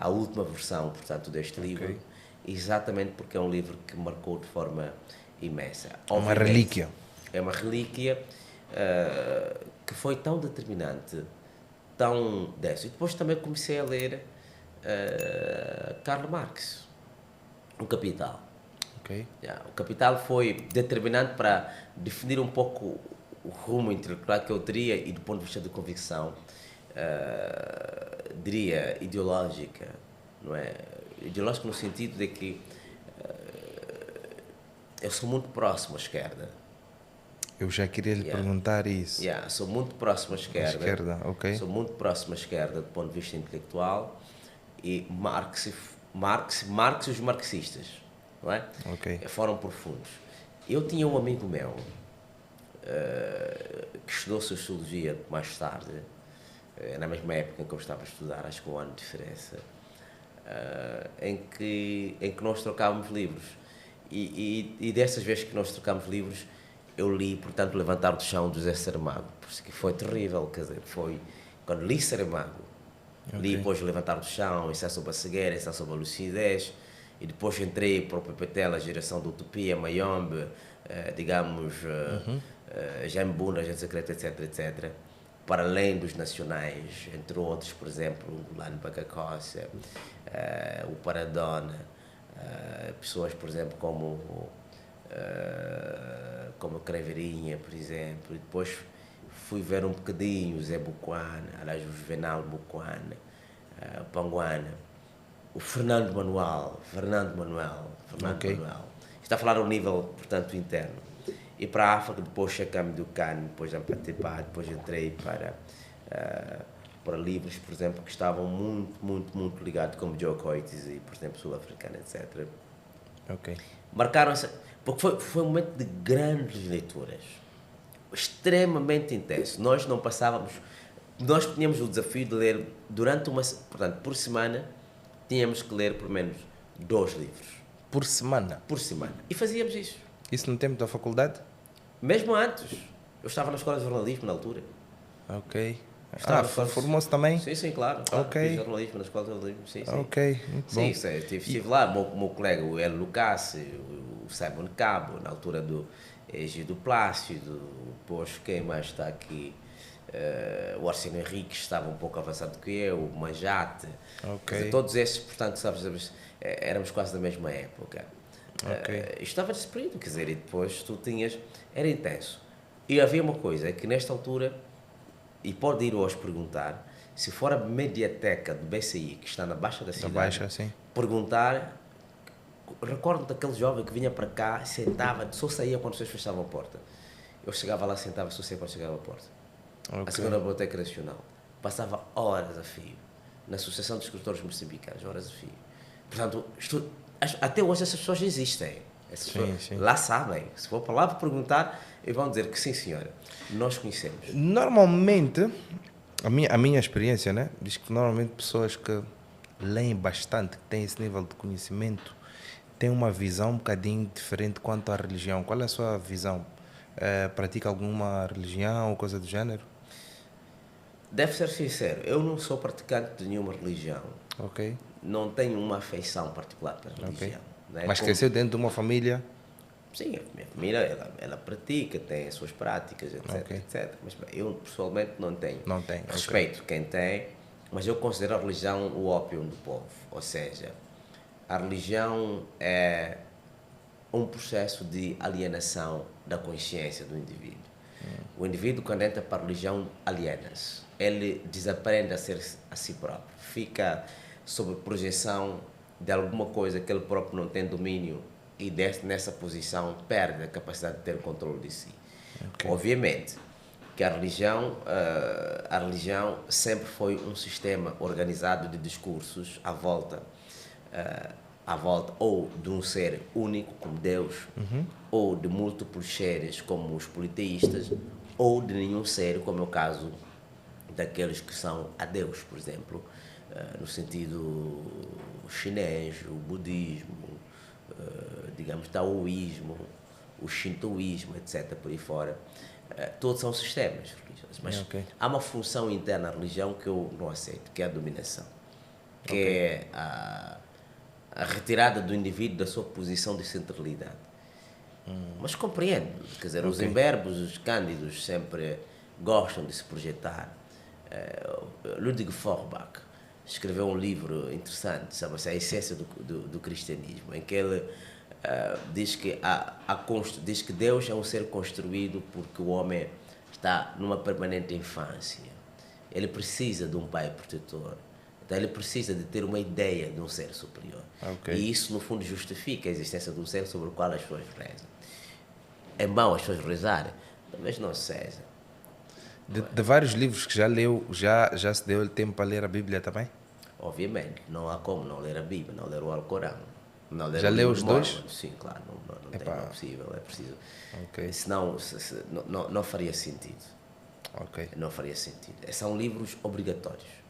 a última versão, portanto, deste livro, exatamente porque é um livro que marcou de forma imensa. Uma relíquia. É uma relíquia que foi tão determinante, tão denso. E depois também comecei a ler Karl Marx, O Capital. Ok. O Capital foi determinante para definir um pouco o rumo intelectual que eu teria e do ponto de vista de convicção, diria, ideológica, não é? Ideológica no sentido de que eu sou muito próximo à esquerda. Eu já queria lhe perguntar isso. Sou muito próximo à esquerda. Ok. Sou muito próximo à esquerda do ponto de vista intelectual e Marx e os marxistas, não é? Ok. Foram profundos. Eu tinha um amigo meu que estudou Sociologia mais tarde, na mesma época em que eu estava a estudar, acho que um ano de diferença, em que nós trocávamos livros. E dessas vezes que nós trocámos livros, eu li, portanto, Levantar do Chão, do José Saramago, porque foi terrível, quer dizer, foi quando li Saramago, li depois Levantar do Chão, Ensaio sobre a Cegueira, Ensaio sobre a Lucidez, e depois entrei para o PPT, a Geração da Utopia, Mayombe, digamos, Jaime Bunda, Agente Secreto, etc., para além dos nacionais, entre outros, por exemplo, o Lano Bacacossa, o Paradona, pessoas, por exemplo, como a Creveirinha, por exemplo, e depois fui ver um bocadinho o Zé Buquana, aliás, o Juvenal Buquana, o Panguana, o Fernando Manuel. Está a falar ao nível, portanto, interno. E para a África, depois chegamos do Cano, depois a participar, depois entrei para livros, por exemplo, que estavam muito ligados, como Joe Coites e, por exemplo, Sul-Africano, etc. Ok. Marcaram-se, porque foi um momento de grandes leituras, extremamente intenso. Nós não passávamos, nós tínhamos o desafio de ler portanto, por semana, tínhamos que ler pelo menos 2 livros. Por semana? Por semana. E fazíamos isso. Isso no tempo da faculdade? Mesmo antes. Eu estava na escola de jornalismo na altura. Ok. Formou-se também? Sim, claro. Ok. Fiz jornalismo na escola de jornalismo, sim. Ok, muito bom. Sim, estive lá, o meu colega, o Hélio Lucas, o Simon Cabo, na altura do Egidio Plácido, depois quem mais está aqui? O Arsenio Henrique estava um pouco avançado que eu, o Manjate. Ok. Dizer, todos esses, portanto, sabes, éramos quase da mesma época. Estava nesse período, quer dizer, e depois tu tinhas... Era intenso. E havia uma coisa, é que nesta altura, e pode ir hoje perguntar, Se for a mediateca do BCI, que está na Baixa da cidade, Baixa, sim. perguntar, recordo daquele jovem que vinha para cá, sentava, só saía quando vocês fechavam a porta. Eu chegava lá, sentava, só saía quando chegava a porta. A segunda Biblioteca Nacional. Passava horas a fio. Na Associação de Escritores Moçambicanos, horas a fio. Portanto, até hoje essas pessoas existem. Essas pessoas lá sabem. Se for para lá para perguntar, eles vão dizer que sim, senhora, nós conhecemos. Normalmente, a minha experiência, né, diz que normalmente pessoas que leem bastante, que têm esse nível de conhecimento, têm uma visão um bocadinho diferente quanto à religião. Qual é a sua visão? Pratica alguma religião ou coisa do gênero? Deve ser sincero, eu não sou praticante de nenhuma religião. Ok. Não tenho uma afeição particular para a religião. Né? Mas cresceu dentro de uma família? Sim, a minha família, ela pratica, tem as suas práticas, etc, etc. Mas eu, pessoalmente, não tenho. Não tem. Respeito quem tem, mas eu considero a religião o ópio do povo. Ou seja, a religião é um processo de alienação da consciência do indivíduo. O indivíduo, quando entra para a religião, aliena-se. Ele desaprende a ser a si próprio. Fica sob projeção de alguma coisa que ele próprio não tem domínio e nessa posição perde a capacidade de ter controle de si. Obviamente que a religião sempre foi um sistema organizado de discursos à volta ou de um ser único como Deus, ou de múltiplos seres como os politeístas, ou de nenhum ser, como é o caso daqueles que são adeus, por exemplo, no sentido chinês, o budismo, digamos, taoísmo, o shintoísmo, etc., por aí fora. Todos são sistemas religiosos, mas há uma função interna à religião que eu não aceito, que é a dominação, que é a retirada do indivíduo da sua posição de centralidade. Mas compreendo, quer dizer, os imberbos, os cândidos sempre gostam de se projetar. Ludwig Feuerbach escreveu um livro interessante, chama-se A Essência do Cristianismo, em que ele diz que Deus é um ser construído porque o homem está numa permanente infância. Ele precisa de um pai protetor. Então ele precisa de ter uma ideia de um ser superior. E isso, no fundo, justifica a existência de um ser sobre o qual as pessoas rezam. É mau as pessoas rezarem, talvez não seja. De vários livros que já leu, já se deu tempo para ler a Bíblia também? Obviamente, não há como não ler a Bíblia, não ler o Alcorão. Não ler já leu os dois? Sim, claro, não tem, não é possível, é preciso. Senão não faria sentido. Não faria sentido. São livros obrigatórios.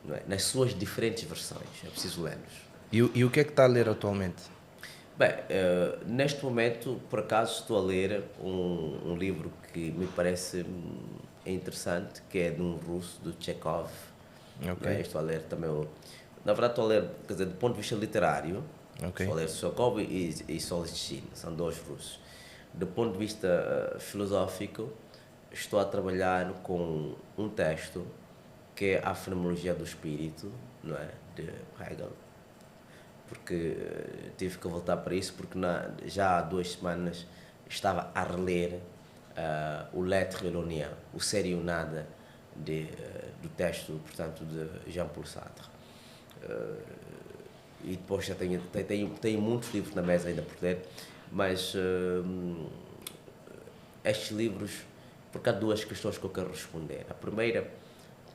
Não é? Nas suas diferentes versões, é preciso lê-los. E o que é que está a ler atualmente? Bem, neste momento, por acaso, estou a ler um livro que me parece interessante, que é de um russo, do Chekhov. Estou a ler também, na verdade estou a ler, quer dizer, do ponto de vista literário, estou a ler Chekhov e Solzhenitsyn, são dois russos. Do ponto de vista filosófico, estou a trabalhar com um texto que é a Fenomenologia do Espírito, não é? De Hegel. Porque tive que voltar para isso, porque já há 2 semanas estava a reler o L'Être et l'Orient, o Ser e o Nada, do texto, portanto, de Jean-Paul Sartre. E depois já tenho muitos livros na mesa ainda por ler, mas estes livros, porque há 2 questões que eu quero responder. A primeira,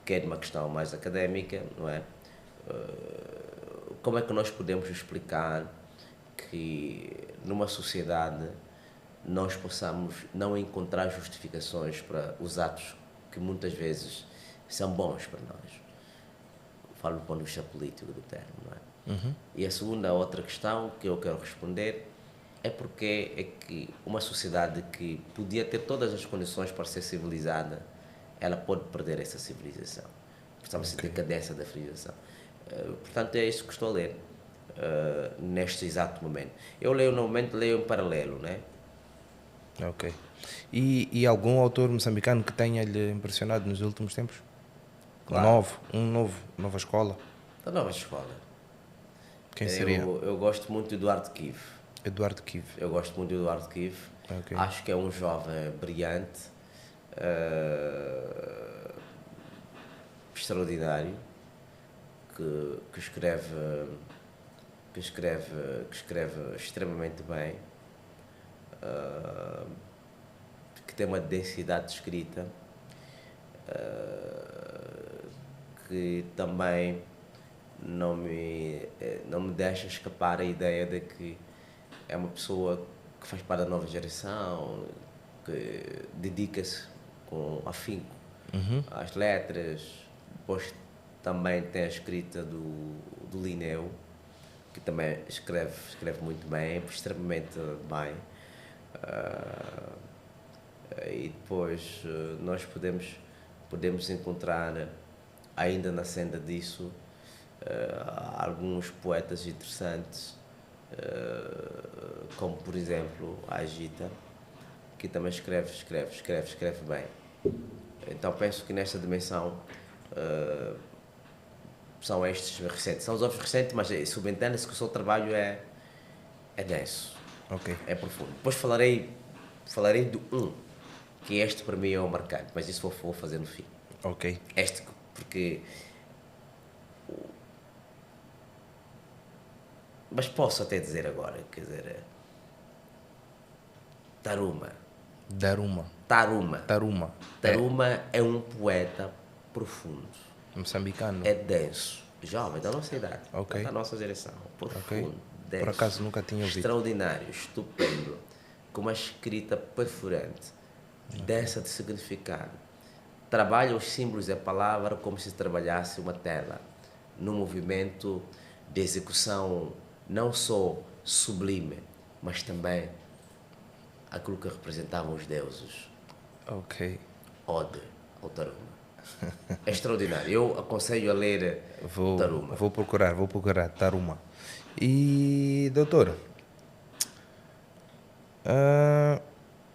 que é de uma questão mais académica, não é? Como é que nós podemos explicar que numa sociedade nós possamos não encontrar justificações para os atos que muitas vezes são bons para nós? Falo do ponto de vista político do termo, não é? E a segunda, outra questão que eu quero responder é porque é que uma sociedade que podia ter todas as condições para ser civilizada, ela pode perder essa civilização. Estamos em decadência da civilização. Portanto, é isso que estou a ler neste exato momento. Eu leio normalmente, leio em paralelo, né? E algum autor moçambicano que tenha lhe impressionado nos últimos tempos? Claro. Nova escola? Da nova escola. Quem seria? Eu gosto muito de Eduardo Kiv. Eduardo Kiv. Eu gosto muito de Eduardo Kiv. Acho que é um jovem brilhante. extraordinário, que escreve extremamente bem, que tem uma densidade de escrita, que também não me deixa escapar a ideia de que é uma pessoa que faz parte da nova geração, que dedica-se com afinco às letras. Depois também tem a escrita do Linneu, que também escreve muito bem, extremamente bem. E depois nós podemos encontrar ainda na senda disso alguns poetas interessantes, como por exemplo a Agita, que também escreve bem. Então penso que nesta dimensão são estes recentes. São os outros recentes, mas subentende-se que o seu trabalho é denso, é profundo. Depois falarei de que este para mim é o marcante, mas isso vou fazer no fim. Este, porque... Mas posso até dizer agora, quer dizer... Taruma é um poeta profundo. Moçambicano. É denso. Jovem, da nossa idade. Da nossa geração. Profundo, denso. Por acaso nunca tinha ouvido. Extraordinário, estupendo. Com uma escrita perfurante. Densa de significado. Trabalha os símbolos da palavra como se trabalhasse uma tela. Num movimento de execução não só sublime, mas também aquilo que representavam os deuses. Ode ao Taruma. É extraordinário. Eu aconselho a ler Taruma. Vou procurar Taruma. E, doutor,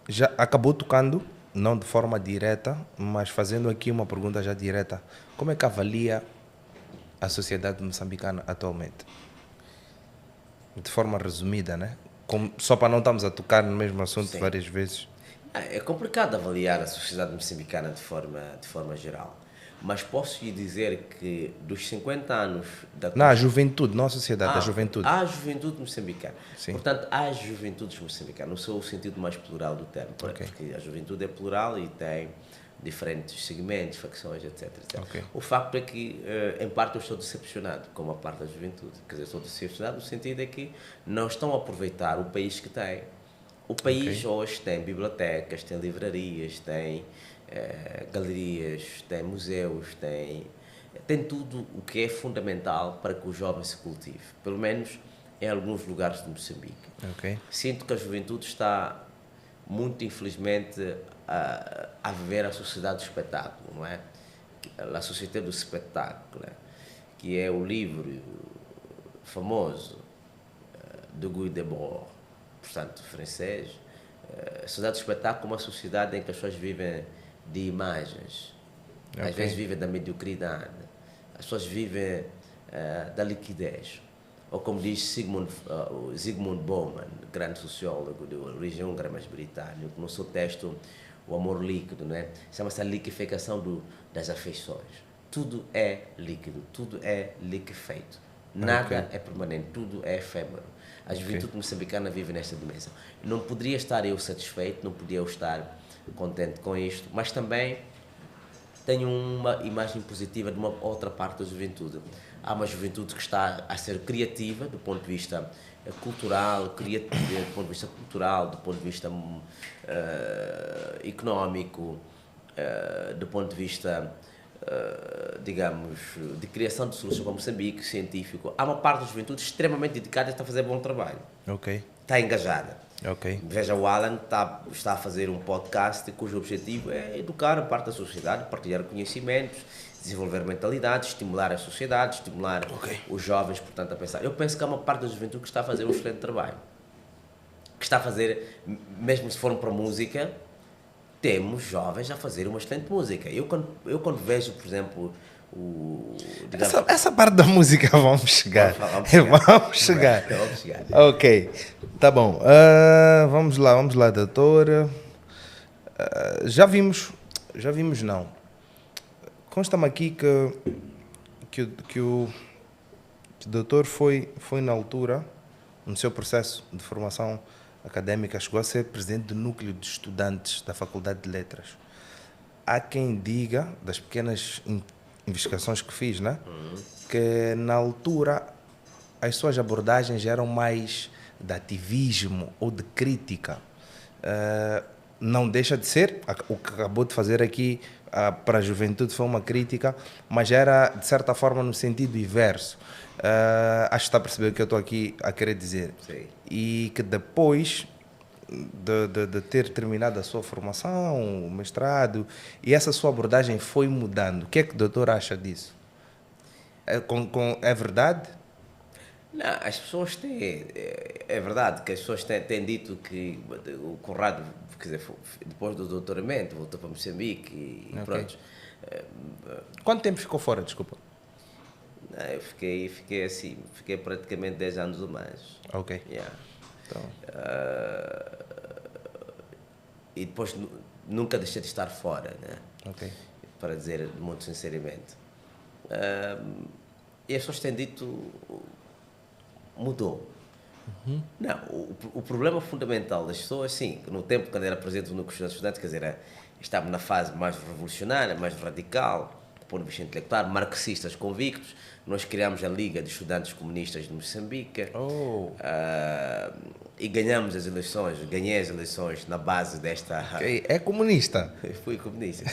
já acabou tocando, não de forma direta, mas fazendo aqui uma pergunta já direta. Como é que avalia a sociedade moçambicana atualmente? De forma resumida, né? Só para não estarmos a tocar no mesmo assunto várias vezes. É complicado avaliar a sociedade moçambicana de forma geral, mas posso lhe dizer que dos 50 anos da... Não, a juventude, não a sociedade, a juventude. A juventude moçambicana. Sim. Portanto, as juventudes moçambicanas, no seu sentido mais plural do termo, porque a juventude é plural e tem diferentes segmentos, facções, etc. O facto é que, em parte, eu estou decepcionado com a parte da juventude. Quer dizer, estou decepcionado no sentido é que não estão a aproveitar o país que tem. O país hoje tem bibliotecas, tem livrarias, tem galerias, tem museus, tem tudo o que é fundamental para que o jovem se cultive, pelo menos em alguns lugares de Moçambique. Sinto que a juventude está muito, infelizmente, a viver a sociedade do espetáculo, não é? A sociedade do espetáculo, que é o livro famoso de Guy Debord, portanto, francês. A sociedade do espetáculo é uma sociedade em que as pessoas vivem de imagens, às vezes vivem da mediocridade, as pessoas vivem da liquidez. Ou como diz Zygmunt Bauman, grande sociólogo de origem húngara, mas britânico, no seu texto O Amor Líquido, né? Chama-se a liquefeição das afeições. Tudo é líquido, tudo é liquefeito. Nada é permanente, tudo é efêmero. A juventude moçambicana vive nesta dimensão. Não poderia estar eu satisfeito, não podia eu estar contente com isto, mas também tenho uma imagem positiva de uma outra parte da juventude. Há uma juventude que está a ser criativa do ponto de vista cultural, do ponto de vista económico, do ponto de vista, digamos, de criação de soluções para Moçambique, científico. Há uma parte da juventude extremamente dedicada a fazer bom trabalho. Está engajada. Veja, o Alan está a fazer um podcast cujo objetivo é educar a parte da sociedade, partilhar conhecimentos, desenvolver mentalidade, estimular a sociedade, estimular os jovens, portanto, a pensar. Eu penso que há uma parte da juventude que está a fazer um excelente trabalho. Que está a fazer, mesmo se for para música, temos jovens a fazer uma excelente música. Eu quando vejo, por exemplo, essa parte da música vamos chegar. Vamos chegar. Ok, tá bom. Vamos lá, doutora. Já vimos não. Consta-me aqui que o doutor foi na altura, no seu processo de formação académica, chegou a ser presidente do núcleo de estudantes da Faculdade de Letras. Há quem diga, das pequenas investigações que fiz, né, que na altura as suas abordagens eram mais de ativismo ou de crítica. Não deixa de ser, o que acabou de fazer aqui para a juventude foi uma crítica, mas era de certa forma no sentido inverso. Acho que está a perceber o que eu estou aqui a querer dizer. Sim. E que depois de ter terminado a sua formação, o mestrado, e essa sua abordagem foi mudando. O que é que o doutor acha disso? É verdade? Não, as pessoas têm. É verdade que as pessoas têm dito que o Conrado, quer dizer, depois do doutoramento, voltou para Moçambique e Ok. pronto. Quanto tempo ficou fora, desculpa? Não, eu fiquei assim, fiquei praticamente 10 anos ou mais. Ok. Yeah. Então, E depois nunca deixei de estar fora, né? ok. Para dizer muito sinceramente. E as pessoas têm dito mudou. Não, o problema fundamental das pessoas, sim, no tempo quando era presidente do núcleo de estudantes, quer dizer, estava na fase mais revolucionária, mais radical, do ponto de vista intelectual, marxistas convictos. Nós criámos a Liga de Estudantes Comunistas de Moçambique. E ganhamos as eleições, ganhei as eleições na base desta... Ok, é comunista? Eu fui comunista.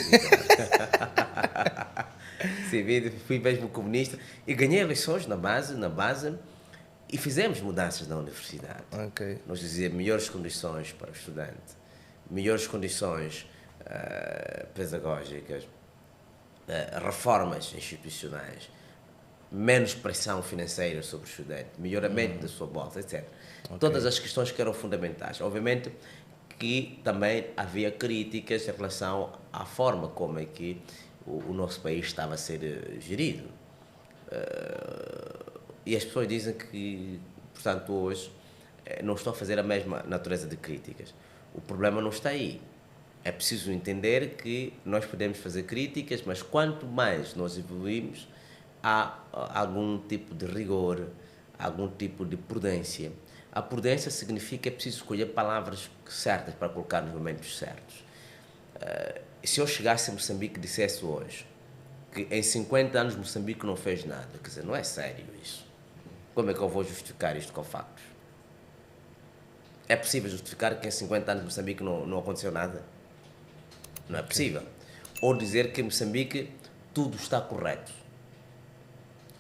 Sim, fui mesmo comunista e ganhei eleições na base e fizemos mudanças na universidade. Ok. Nós dizíamos melhores condições para o estudante, melhores condições pedagógicas, reformas institucionais, menos pressão financeira sobre o estudante, melhoramento da sua bolsa, etc. Okay. Todas as questões que eram fundamentais. Obviamente que também havia críticas em relação à forma como é que o nosso país estava a ser gerido. E as pessoas dizem que, portanto, hoje não estão a fazer a mesma natureza de críticas. O problema não está aí. É preciso entender que nós podemos fazer críticas, mas quanto mais nós evoluímos, há algum tipo de rigor, algum tipo de prudência. A prudência significa que é preciso escolher palavras certas para colocar nos momentos certos. Se eu chegasse a Moçambique e dissesse hoje que em 50 anos Moçambique não fez nada, quer dizer, não é sério isso. Como é que eu vou justificar isto com factos? É possível justificar que em 50 anos Moçambique não aconteceu nada? Não é possível. Ou dizer que em Moçambique tudo está correto.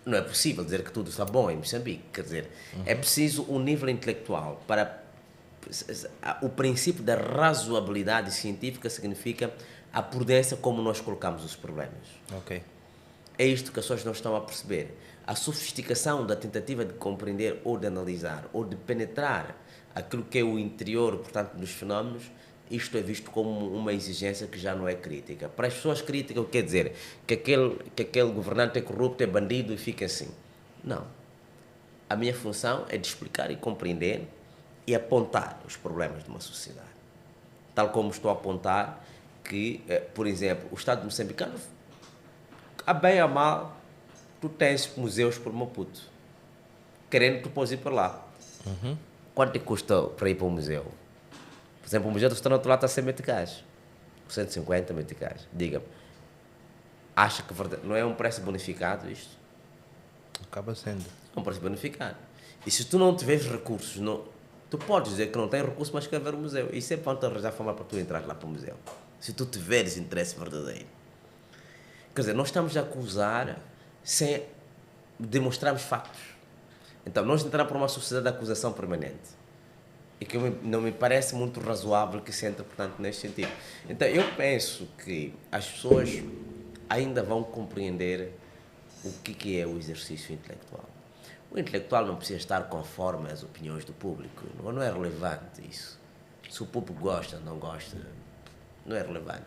Não é possível dizer que tudo está bom em Moçambique. Quer dizer, é preciso um nível intelectual para... O princípio da razoabilidade científica significa a prudência como nós colocamos os problemas. Ok. É isto que as pessoas não estão a perceber. A sofisticação da tentativa de compreender ou de analisar ou de penetrar aquilo que é o interior, portanto, dos fenómenos, isto é visto como uma exigência que já não é crítica. Para as pessoas críticas, quer dizer que aquele governante é corrupto, é bandido e fica assim. Não. A minha função é de explicar e compreender e apontar os problemas de uma sociedade. Tal como estou a apontar que, por exemplo, o Estado moçambicano, a bem ou a mal, tu tens museus por Maputo. Querendo, tu podes ir para lá. Quanto é que custa para ir para um museu? Por exemplo, o museu do restaurante lá está a 100 meticais. 150 meticais. Diga-me, acha que não é um preço bonificado isto? Acaba sendo. É um preço bonificado. E se tu não tiveres recursos, tu podes dizer que não tens recursos, mas quer ver o museu. E sempre vão te arranjar forma para tu entrar lá para o museu. Se tu tiveres interesse verdadeiro. Quer dizer, nós estamos a acusar sem demonstrarmos factos. Então, nós entramos para uma sociedade de acusação permanente. E que não me parece muito razoável que se entre, portanto, neste sentido. Então, eu penso que as pessoas ainda vão compreender o que é o exercício intelectual. O intelectual não precisa estar conforme as opiniões do público. Não é relevante isso. Se o público gosta, não gosta, não é relevante.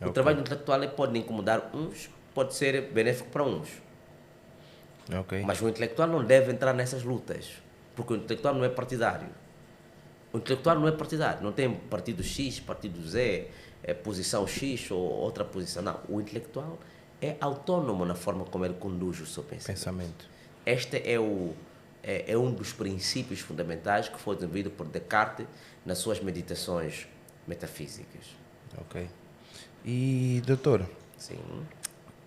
O trabalho intelectual pode incomodar uns, pode ser benéfico para uns. Okay. Mas o intelectual não deve entrar nessas lutas, porque o intelectual não é partidário. O intelectual não é partidário, não tem partido X, partido Z, posição X ou outra posição. Não, o intelectual é autónomo na forma como ele conduz o seu pensamento. Este é um dos princípios fundamentais que foi desenvolvido por Descartes nas suas meditações metafísicas. Ok. E, doutor, Sim.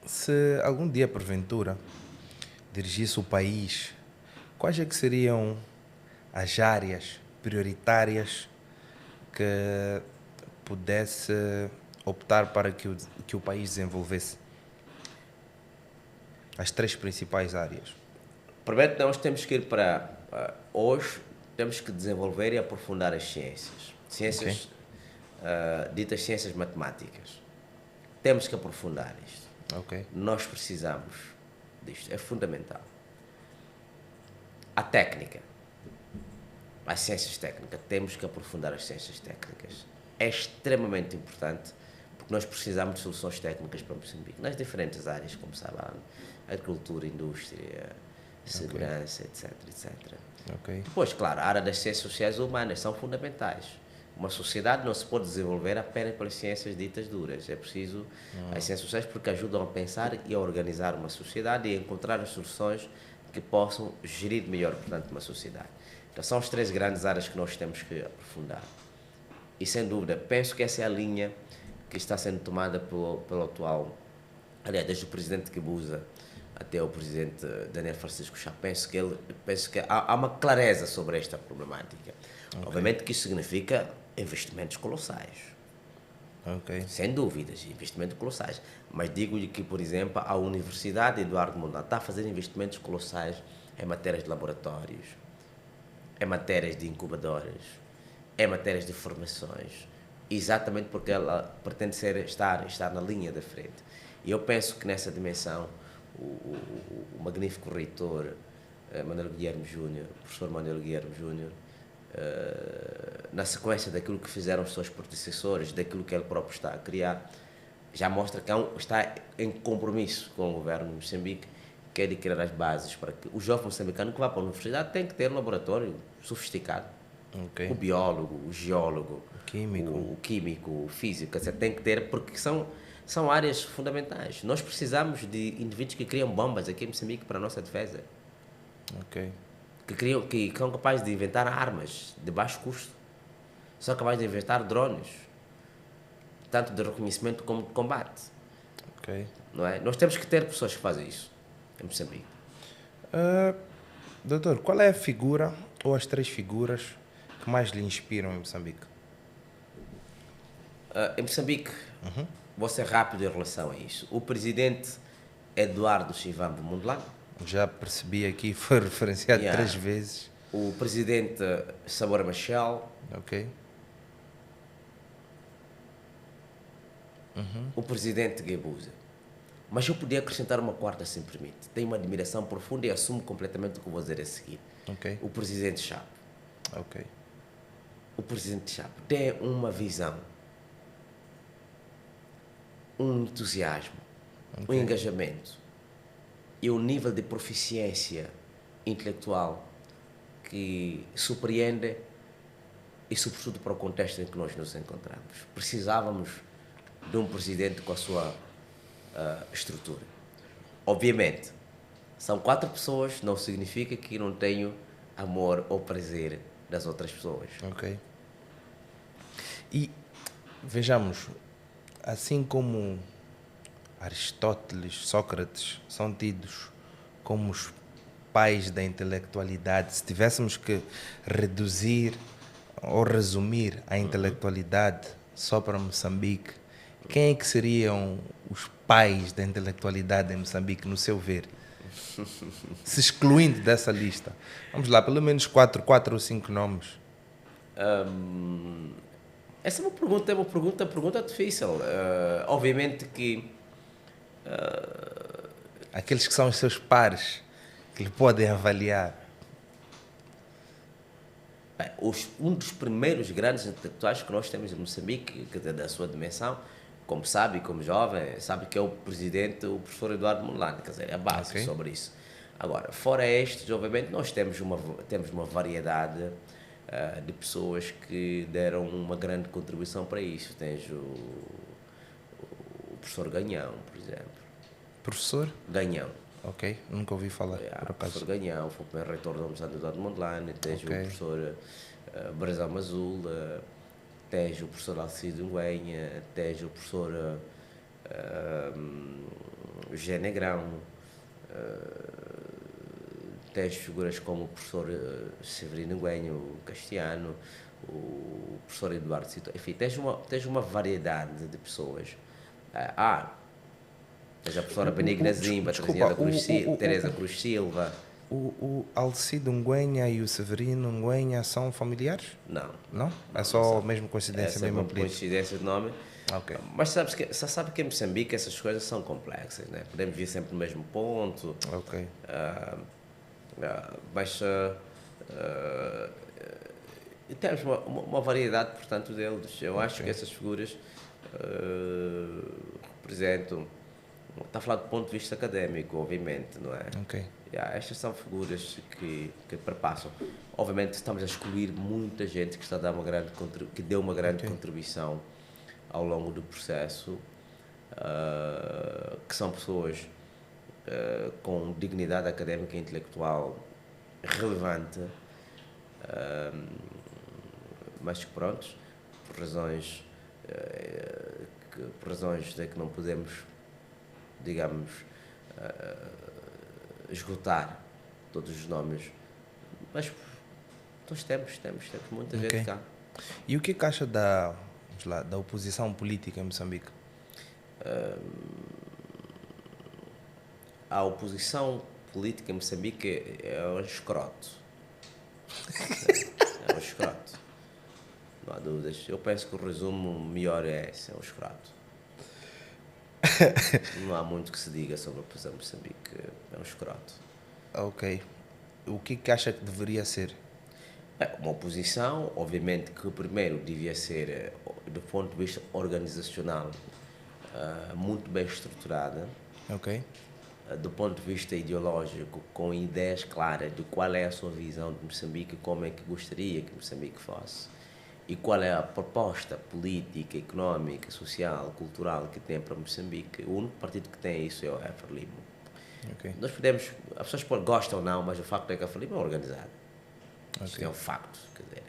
se algum dia, porventura, dirigisse o país, quais é que seriam as áreas prioritárias que pudesse optar para que o país desenvolvesse? As 3 principais áreas. Primeiro, nós temos que ir para... hoje, temos que desenvolver e aprofundar as ciências. Ciências, ditas ciências matemáticas. Temos que aprofundar isto. Ok. Nós precisamos disto. É fundamental. A técnica. As ciências técnicas. Temos que aprofundar as ciências técnicas. É extremamente importante porque nós precisamos de soluções técnicas para Moçambique. Nas diferentes áreas, como sabem. Agricultura, indústria, segurança, etc, etc. Ok. Depois, claro, a área das ciências sociais e humanas são fundamentais. Uma sociedade não se pode desenvolver apenas pelas ciências ditas duras. É preciso as ciências sociais porque ajudam a pensar e a organizar uma sociedade e a encontrar as soluções que possam gerir melhor, portanto, uma sociedade. Então, são as 3 grandes áreas que nós temos que aprofundar. E, sem dúvida, penso que essa é a linha que está sendo tomada pelo atual, aliás, desde o presidente Guebuza até o presidente Daniel Francisco Chá. Penso que há uma clareza sobre esta problemática. Okay. Obviamente que isso significa investimentos colossais. Ok. Sem dúvidas, investimentos colossais. Mas digo-lhe que, por exemplo, a Universidade Eduardo Mondlane está a fazer investimentos colossais em matérias de laboratórios, em matérias de incubadoras, em matérias de formações, exatamente porque ela pretende estar na linha da frente. E eu penso que nessa dimensão o magnífico reitor Manuel Guilherme Júnior, o professor Manuel Guilherme Júnior, na sequência daquilo que fizeram os seus predecessores, daquilo que ele próprio está a criar, já mostra que está em compromisso com o governo de Moçambique, que é de criar as bases para que o jovem moçambicano que vá para a universidade tem que ter um laboratório sofisticado. Okay. O biólogo, o geólogo, o químico, o físico, etc. Tem que ter, porque são áreas fundamentais. Nós precisamos de indivíduos que criam bombas aqui em Moçambique para a nossa defesa. Ok. Que são capazes de inventar armas de baixo custo. São capazes de inventar drones, tanto de reconhecimento como de combate. Ok. Não é? Nós temos que ter pessoas que fazem isso em Moçambique. Doutor, qual é a figura ou as 3 figuras que mais lhe inspiram em Moçambique? Em Moçambique, vou ser rápido em relação a isso. O presidente Eduardo Chivambo Mondlane. Já percebi aqui, foi referenciado 3 vezes. O presidente Samora Machel. Ok. O presidente Guebuza. Mas eu podia acrescentar uma quarta, se me permite. Tenho uma admiração profunda e assumo completamente o que vou dizer a seguir. Ok. O presidente Chapo. Ok. O presidente Chapo tem uma visão, um entusiasmo, um engajamento e um nível de proficiência intelectual que surpreende e, sobretudo, para o contexto em que nós nos encontramos. Precisávamos de um presidente com a sua estrutura. Obviamente, são 4 pessoas, não significa que não tenho amor ou prazer das outras pessoas. Ok. E vejamos, assim como Aristóteles, Sócrates são tidos como os pais da intelectualidade, se tivéssemos que reduzir ou resumir a intelectualidade só para Moçambique, quem é que seriam os pais da intelectualidade em Moçambique, no seu ver? Se excluindo dessa lista. Vamos lá, pelo menos 4 ou 5 nomes. Essa é uma pergunta difícil. Obviamente que... aqueles que são os seus pares, que lhe podem avaliar. Bem, um dos primeiros grandes intelectuais que nós temos em Moçambique, que é da sua dimensão, como sabe, como jovem, sabe que é o presidente, o professor Eduardo Mondlane, quer dizer, é a base sobre isso. Agora, fora estes, obviamente, nós temos uma variedade de pessoas que deram uma grande contribuição para isso. Tens o professor Ganhão, por exemplo. Professor? Ganhão. Ok, nunca ouvi falar, por O acaso. professor Ganhão foi o primeiro reitor da Universidade de Mondlane, tens Ok. o professor Brazão Mazul, tens o professor Alcides Nguenha, tens o professor José Negrão, tens figuras como o professor Severino Nguenha, o Castiano, o professor Eduardo Cito, enfim, tens uma variedade de pessoas. Tens a professora Benigna Zimba, desculpa, Teresa Cruz Silva. O Alcido Nguenha e o Severino Nguenha são familiares? Não. Não? É só Não, mesmo coincidência, essa é mesmo uma apelido? coincidência de nome. Ok. Mas sabe que em Moçambique essas coisas são complexas, né? Podemos vir sempre no mesmo ponto. Ok. Mas temos uma variedade, portanto, deles. Eu acho que essas figuras representam. Está a falar do ponto de vista académico, obviamente, não é? Ok. Estas são figuras que perpassam. Obviamente, estamos a excluir muita gente que está a dar que deu uma grande contribuição ao longo do processo, que são pessoas com dignidade académica e intelectual relevante, mas que, pronto, por razões de que não podemos, digamos, esgotar todos os nomes, mas nós temos muita gente cá. E o que acha da oposição política em Moçambique? A oposição política em Moçambique é um escroto. É um escroto. Não há dúvidas. Eu penso que o resumo melhor é esse, é um escroto. Não há muito que se diga sobre a oposição em Moçambique. É um escroto. Ok. O que acha que deveria ser? Uma oposição, obviamente, que primeiro devia ser, do ponto de vista organizacional, muito bem estruturada. Ok. Do ponto de vista ideológico, com ideias claras de qual é a sua visão de Moçambique, como é que gostaria que Moçambique fosse e qual é a proposta política, económica, social, cultural que tem para Moçambique. O único partido que tem isso é o Frelimo. Ok. Nós podemos, as pessoas gostam ou não, mas o facto é que a Frelimo é organizado. Isto é um facto, quer dizer,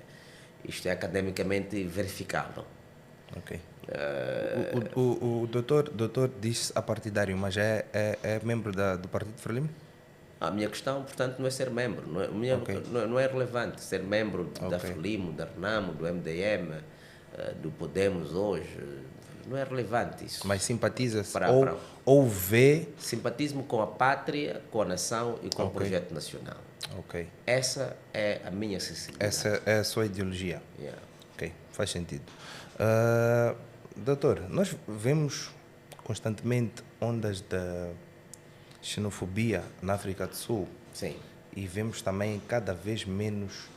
isto é academicamente verificável. Ok. O doutor disse apartidário, mas é membro do Partido Frelimo? A minha questão, portanto, não é ser membro, Ok. não é relevante ser membro da Ok. Frelimo, da Renamo, do MDM, do Podemos hoje, não é relevante isso. Mas simpatiza-se Para- ou vê... Simpatismo com a pátria, com a nação e com o Ok. projeto nacional. Ok. Essa é a minha sensibilidade. Essa é a sua ideologia. Yeah. Ok, faz sentido. Doutor, nós vemos constantemente ondas de xenofobia na África do Sul Sim. e vemos também cada vez menos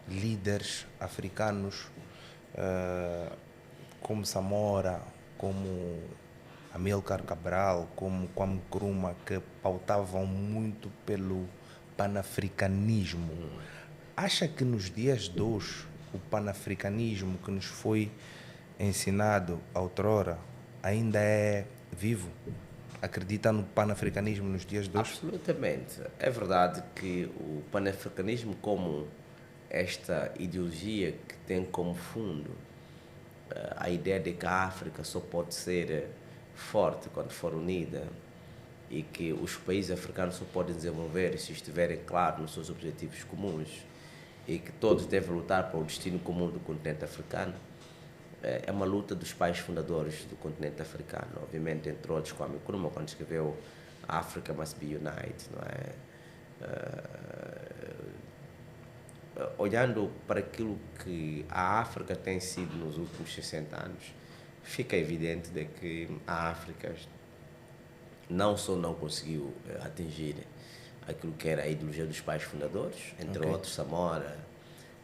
líderes africanos como Samora, como Amílcar Cabral, como Kwame Nkrumah, que pautavam muito pelo panafricanismo. Acha que nos dias de hoje o panafricanismo que nos foi ensinado outrora ainda é vivo? Acredita no panafricanismo nos dias de hoje? Absolutamente. É verdade que o panafricanismo, como esta ideologia que tem como fundo a ideia de que a África só pode ser forte quando for unida e que os países africanos só podem desenvolver se estiverem claros nos seus objetivos comuns e que todos devem lutar para o destino comum do continente africano, é uma luta dos pais fundadores do continente africano, obviamente, entre outros, Kwame Nkrumah, quando escreveu Africa Must Be United, não é? Olhando para aquilo que a África tem sido nos últimos 60 anos, fica evidente de que a África não só não conseguiu atingir aquilo que era a ideologia dos pais fundadores, entre outros Samora,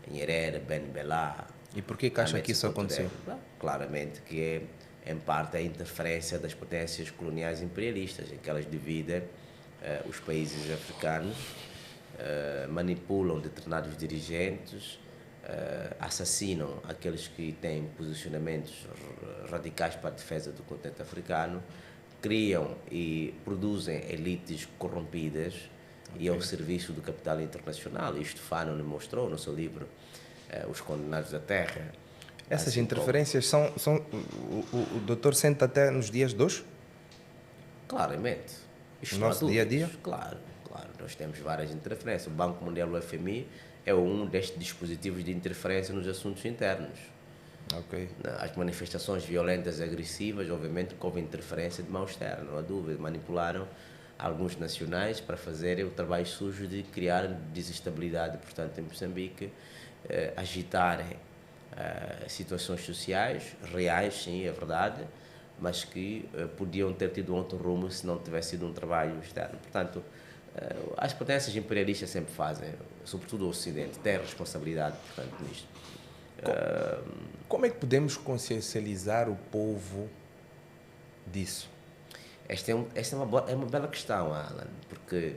Nyerere, Ben Bella. E por que acha que isso aconteceu? Claramente que é, em parte, a interferência das potências coloniais imperialistas, em que elas dividem os países africanos, manipulam determinados dirigentes, assassinam aqueles que têm posicionamentos radicais para a defesa do continente africano, criam e produzem elites corrompidas e ao serviço do capital internacional. Isto Fanon demonstrou no seu livro Os Condenados da Terra. Essas Assim interferências são o doutor sente até nos dias de hoje? Claramente. Isto No não há nosso dia a dúvidas. dia? Claro. Nós temos várias interferências. O Banco Mundial, o FMI, é um destes dispositivos de interferência nos assuntos internos. Ok. As manifestações violentas e agressivas, obviamente, que houve interferência de mão externa, não há dúvida. Manipularam alguns nacionais para fazerem o trabalho sujo de criar desestabilidade, portanto, em Moçambique, agitarem situações sociais, reais, sim, é verdade, mas que podiam ter tido outro rumo se não tivesse sido um trabalho externo. Portanto, as potências imperialistas sempre fazem, sobretudo o Ocidente, tem responsabilidade, portanto, nisto. Como é que podemos consciencializar o povo disso? Esta é uma bela questão, Alan, porque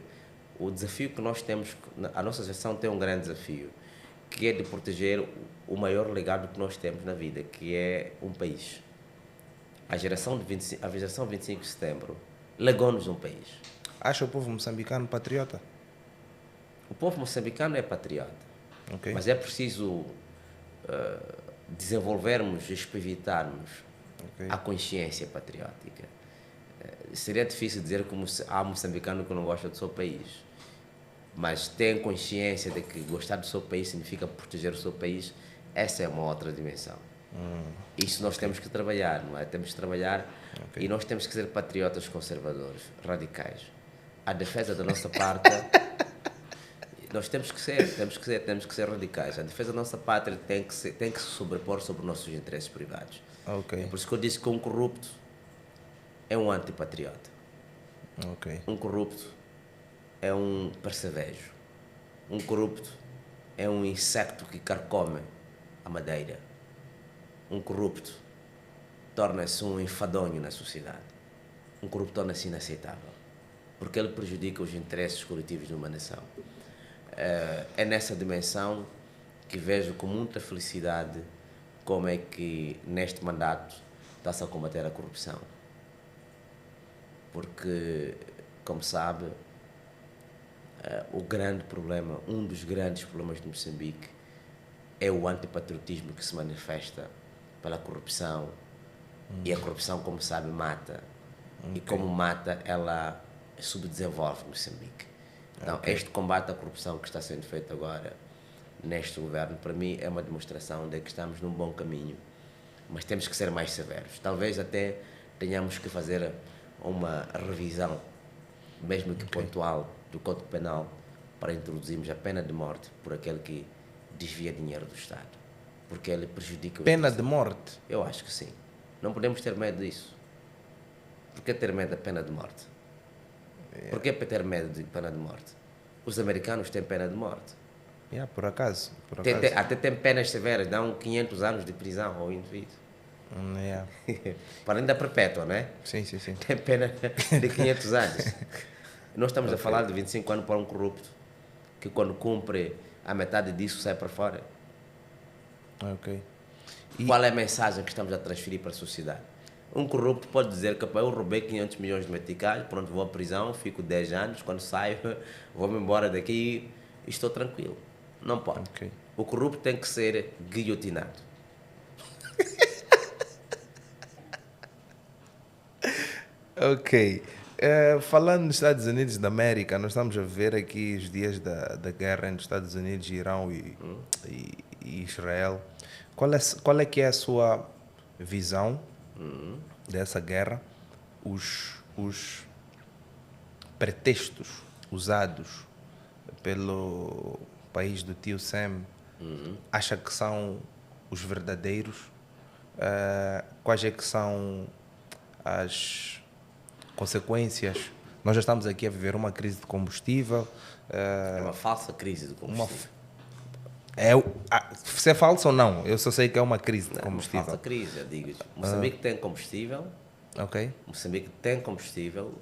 o desafio que nós temos, a nossa geração tem um grande desafio, que é de proteger o maior legado que nós temos na vida, que é um país. A geração 25 de setembro legou-nos um país. Acha o povo moçambicano patriota? O povo moçambicano é patriota, Ok. mas é preciso desenvolvermos, espivitarmos Ok. a consciência patriótica. Seria difícil dizer que há moçambicano que não gosta do seu país, mas tem consciência de que gostar do seu país significa proteger o seu país. Essa é uma outra dimensão. Isso nós temos que trabalhar, não é? Temos que trabalhar e nós temos que ser patriotas conservadores, radicais. A defesa da nossa parte, nós temos que ser radicais. A defesa da nossa pátria tem que se sobrepor sobre os nossos interesses privados. Ok. É por isso que eu disse que um corrupto é um antipatriota. Ok. Um corrupto é um percevejo. Um corrupto é um insecto que carcome a madeira. Um corrupto torna-se um enfadonho na sociedade. Um corrupto torna-se inaceitável, porque ele prejudica os interesses coletivos de uma nação. É nessa dimensão que vejo com muita felicidade como é que neste mandato está-se a combater a corrupção. Porque, como sabe, o grande problema, um dos grandes problemas de Moçambique é o antipatriotismo que se manifesta pela corrupção. E a corrupção, como sabe, mata. E como mata, ela subdesenvolve Moçambique. Então, este combate à corrupção que está sendo feito agora neste governo, para mim, é uma demonstração de que estamos num bom caminho. Mas temos que ser mais severos. Talvez até tenhamos que fazer uma revisão, mesmo que pontual, do Código Penal para introduzirmos a pena de morte por aquele que desvia dinheiro do Estado. Porque ele prejudica... Pena de morte? Eu acho que sim. Não podemos ter medo disso. Por que ter medo da pena de morte? Por que ter medo de pena de morte? Os americanos têm pena de morte. Por acaso. Até tem penas severas, dão 500 anos de prisão ao indivíduo. Para ainda perpétua, não é? Sim. Tem pena de 500 anos. Nós estamos a falar de 25 anos para um corrupto, que quando cumpre a metade disso sai para fora. Ok. Qual é a mensagem que estamos a transferir para a sociedade? Um corrupto pode dizer que eu roubei 500 milhões de meticais, pronto, vou à prisão, fico 10 anos, quando saio, vou-me embora daqui e estou tranquilo. Não pode. Ok. O corrupto tem que ser guilhotinado. Ok. Falando nos Estados Unidos da América, nós estamos a ver aqui os dias da guerra entre os Estados Unidos, Irão e Israel. Qual é que é a sua visão dessa guerra? Os pretextos usados pelo país do tio Sam, acha que são os verdadeiros? Quais é que são as consequências? Nós já estamos aqui a viver uma crise de combustível. É uma falsa crise de combustível. Se é falso ou não, eu só sei que é uma crise de combustível. É uma falsa crise, eu digo. Moçambique tem combustível. Ok. Moçambique tem combustível.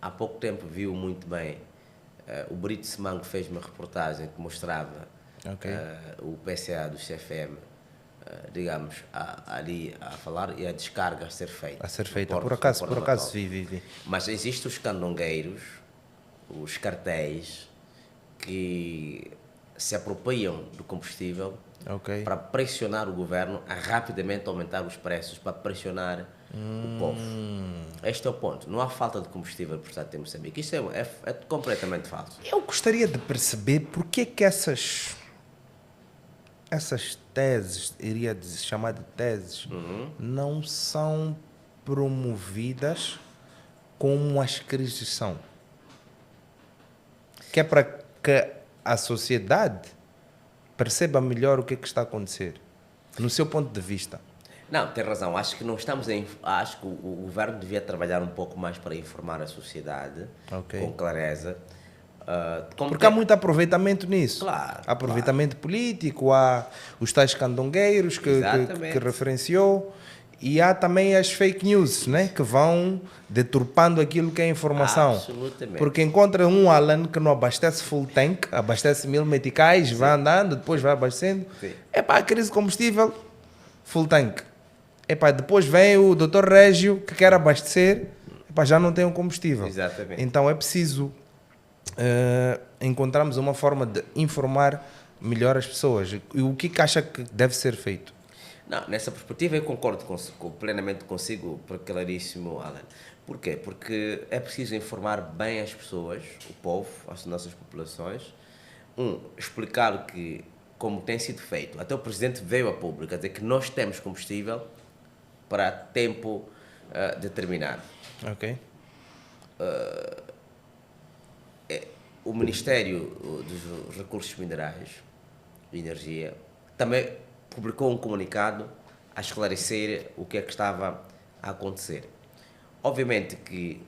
Há pouco tempo viu muito bem. O Brito Semango fez uma reportagem que mostrava o PCA do CFM digamos, ali a falar e a descarga a ser feita. A ser feita. No Por Porto acaso Natal. vi. Mas existem os candongueiros, os cartéis, que se apropriam do combustível Ok. para pressionar o governo a rapidamente aumentar os preços, para pressionar o povo. Este é o ponto. Não há falta de combustível, portanto, em Moçambique. Isso é completamente falso. Eu gostaria de perceber porque é que essas teses, iria chamar de teses, não são promovidas como as crises são. Que é para que a sociedade perceba melhor o que é que está a acontecer, no seu ponto de vista. Não, tem razão. Acho que não estamos em. Acho que o governo devia trabalhar um pouco mais para informar a sociedade Ok. com clareza. Porque há muito aproveitamento nisso. Claro, Aproveitamento político, há os tais candongueiros Exatamente. que referenciou, e há também as fake news, né, que vão deturpando aquilo que é informação. Absolutamente. Porque encontra um Alan que não abastece full tank, abastece 1000 meticais, vai andando, depois vai abastecendo. Sim. É para a crise de combustível, full tank. Epá, depois vem o Dr. Régio que quer abastecer, epá, já não tem um combustível. Exatamente. Então é preciso encontrarmos uma forma de informar melhor as pessoas. E o que acha que deve ser feito? Não, nessa perspectiva eu concordo plenamente consigo, claríssimo, Alan. Porquê? Porque é preciso informar bem as pessoas, o povo, as nossas populações. Explicar que, como tem sido feito, até o Presidente veio a público a dizer que nós temos combustível para tempo determinado. Ok. O Ministério dos Recursos Minerais e Energia também publicou um comunicado a esclarecer o que é que estava a acontecer. Obviamente que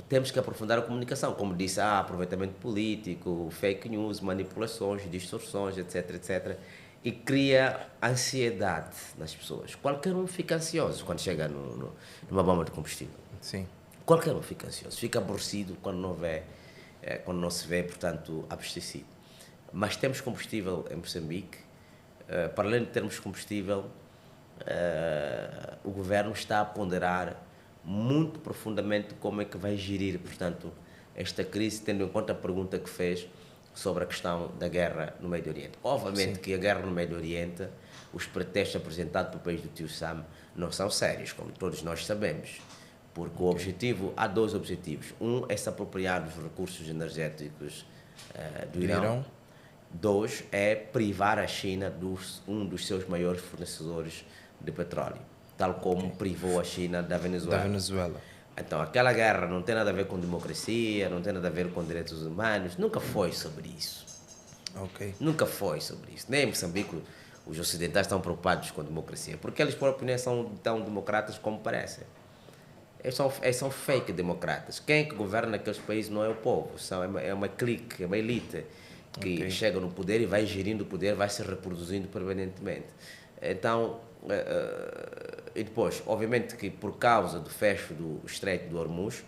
temos que aprofundar a comunicação, como disse, há aproveitamento político, fake news, manipulações, distorções, etc, etc, e cria ansiedade nas pessoas. Qualquer um fica ansioso quando chega numa bomba de combustível. Sim. Qualquer um fica ansioso, fica aborrecido quando não se vê, portanto, abastecido. Mas temos combustível em Moçambique. Para além de termos combustível, o governo está a ponderar muito profundamente como é que vai gerir, portanto, esta crise, tendo em conta a pergunta que fez sobre a questão da guerra no Médio Oriente. Obviamente que a guerra no Médio Oriente, os pretextos apresentados pelo país do Tio Sam não são sérios, como todos nós sabemos. Porque há dois objetivos. É se apropriar dos recursos energéticos do Irão. 2 é privar a China de um dos seus maiores fornecedores de petróleo, tal como privou a China da Venezuela. Então, aquela guerra não tem nada a ver com democracia, não tem nada a ver com direitos humanos, nunca foi sobre isso. Ok. Nunca foi sobre isso. Nem em Moçambique os ocidentais estão preocupados com a democracia, porque eles próprios nem são tão democratas como parecem. Eles são fake democratas. Quem é que governa aqueles países não é o povo, é uma clique, é uma elite que chega no poder e vai gerindo o poder, vai se reproduzindo permanentemente. Então, e depois, obviamente que por causa do fecho do Estreito de Hormuz,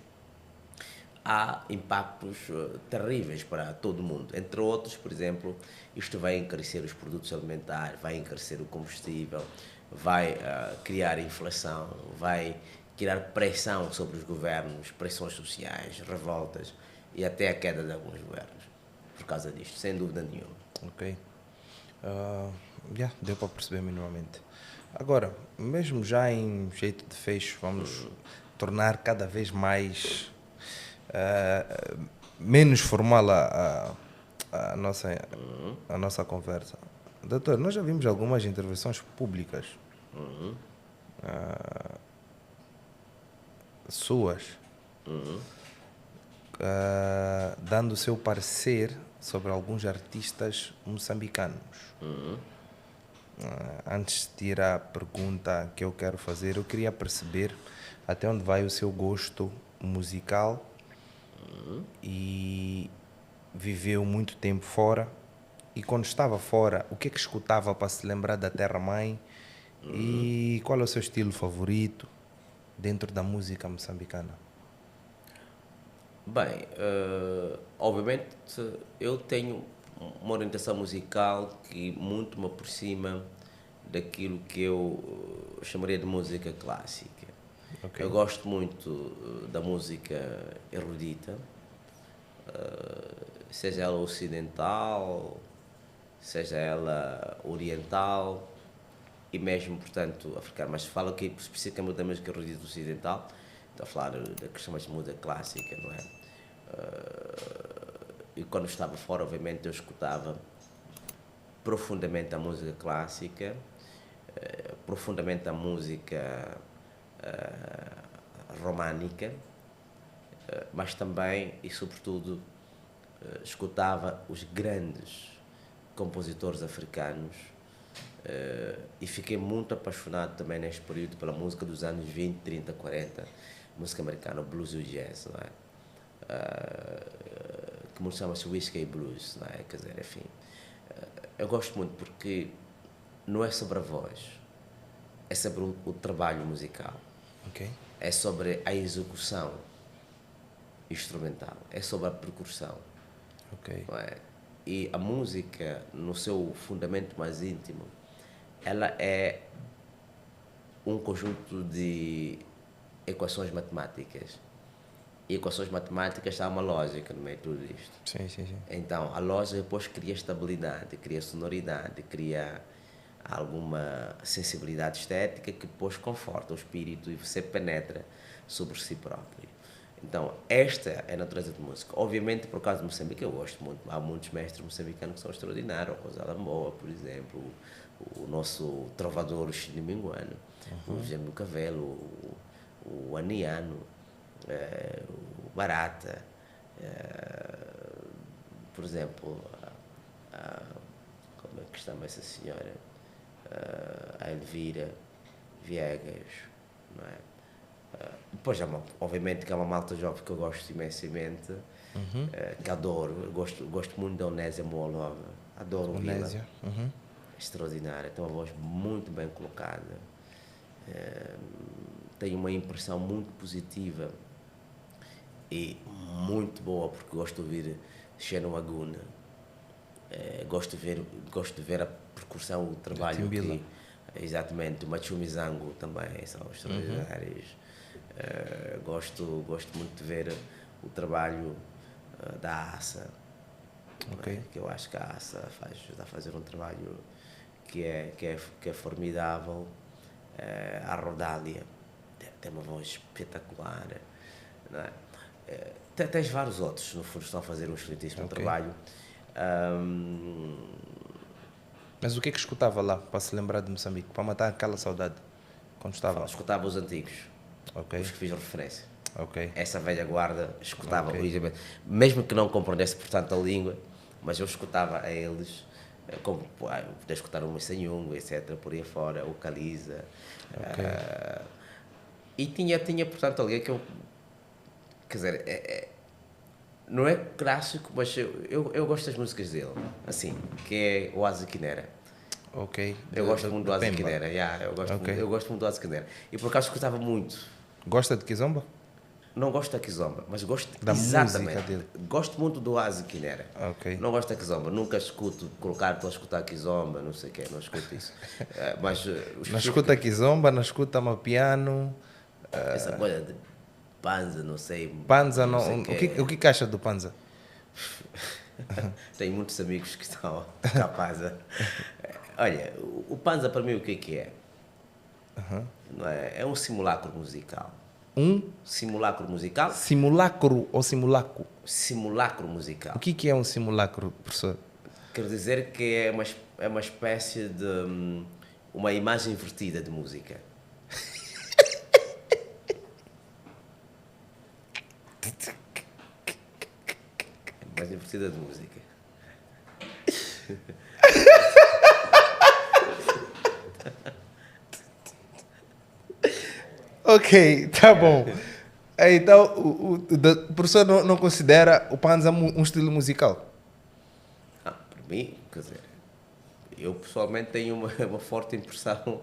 há impactos terríveis para todo mundo. Entre outros, por exemplo, isto vai encarecer os produtos alimentares, vai encarecer o combustível, vai criar inflação, vai criar pressão sobre os governos, pressões sociais, revoltas e até a queda de alguns governos por causa disto, sem dúvida nenhuma. Ok. Deu para perceber minimamente. Agora, mesmo já em jeito de fecho, vamos tornar cada vez mais menos formal a nossa conversa. Doutor, nós já vimos algumas intervenções públicas suas dando o seu parecer sobre alguns artistas moçambicanos. Antes de ir à pergunta que eu quero fazer, eu queria perceber até onde vai o seu gosto musical e viveu muito tempo fora. E quando estava fora, o que é que escutava para se lembrar da terra-mãe? E qual é o seu estilo favorito dentro da música moçambicana? Bem, obviamente eu tenho uma orientação musical que muito me aproxima daquilo que eu chamaria de música clássica. Ok. Eu gosto muito da música erudita, seja ela ocidental, seja ela oriental e mesmo, portanto, africana. Mas falo aqui especificamente da música erudita ocidental, estou a falar da que chamamos de música clássica, não é? E quando estava fora, obviamente, eu escutava profundamente a música clássica, profundamente a música românica, mas também e sobretudo escutava os grandes compositores africanos e fiquei muito apaixonado também neste período pela música dos anos 20, 30, 40, música americana, o blues e o jazz, não é? Que chama-se Whiskey Blues, não é? Quer dizer, enfim, eu gosto muito porque não é sobre a voz, é sobre o trabalho musical, Ok. é sobre a execução instrumental, é sobre a percussão, Ok. não é? E a música, no seu fundamento mais íntimo, ela é um conjunto de equações matemáticas. E equações matemáticas há uma lógica no meio de tudo isto. Sim, sim, sim. Então, a lógica depois cria estabilidade, cria sonoridade, cria alguma sensibilidade estética que depois conforta o espírito e você penetra sobre si próprio. Então, esta é a natureza de música. Obviamente, por causa de Moçambique, eu gosto muito. Há muitos mestres moçambicanos que são extraordinários. O Rosala Moa, por exemplo, o nosso trovador, o Chile Minguano, o Gêmeo Cavelo, o Aniano, o Barata, por exemplo, como é que chama essa senhora? A Elvira Viegas, não é? Depois, obviamente, que é uma malta jovem que eu gosto imensamente, que adoro. Eu gosto muito da Onésia Moolova, adoro ouvi-la. Onésia. Uhum. Extraordinária, tem uma voz muito bem colocada, tem uma impressão muito positiva e muito boa, porque gosto de ouvir Xeno Aguna, gosto de ver a percussão, o trabalho Timbila. que, exatamente, o Machumizango também são extraordinários. Gosto muito de ver o trabalho da Assa, Ok. que eu acho que a Assa está a fazer um trabalho que é formidável. A Rodália tem uma voz espetacular, não é? Tens vários outros, no fundo, estão a fazer um excelentíssimo Ok. trabalho. Mas o que é que escutava lá, para se lembrar de Moçambique, para matar aquela saudade, quando estava? Escutava os antigos, Ok. os que fiz referência. Ok. Essa velha guarda escutava, Ok. mesmo que não compreendesse, portanto, a língua, mas eu escutava a eles, como podia escutar o Moçanhungo, etc., por aí fora, o Caliza. Ok. E tinha, portanto, ali que eu, quer dizer, não é clássico, mas eu gosto das músicas dele, assim, que é o Asa Quinera. Ok. Eu gosto muito do Asa Pemba. Quinera, Ok. eu gosto muito do Asa Quinera. E por acaso escutava muito. Gosta de Kizomba? Não gosto da Kizomba, mas gosto Da exatamente. música dele. Gosto muito do Asa Quinera. Ok. Não gosto da Kizomba, nunca escuto, estou a escutar Kizomba, não sei o quê, não escuto isso. Mas Não escuta Kizomba, não escuta Mapiano, essa coisa de Panza, não sei. Panza, não não, sei o que acha do Panza? Tenho muitos amigos que estão a Panza. Olha, o Panza para mim o que é? Não é? É um simulacro musical. Simulacro musical? Simulacro ou simulacro? Simulacro musical. O que é um simulacro, professor? Quer dizer que é uma espécie de uma imagem invertida de música. Imagem invertida de música. Ok, tá bom. Então, o professor não considera o Panza um estilo musical? Para mim, quer dizer, eu pessoalmente tenho uma forte impressão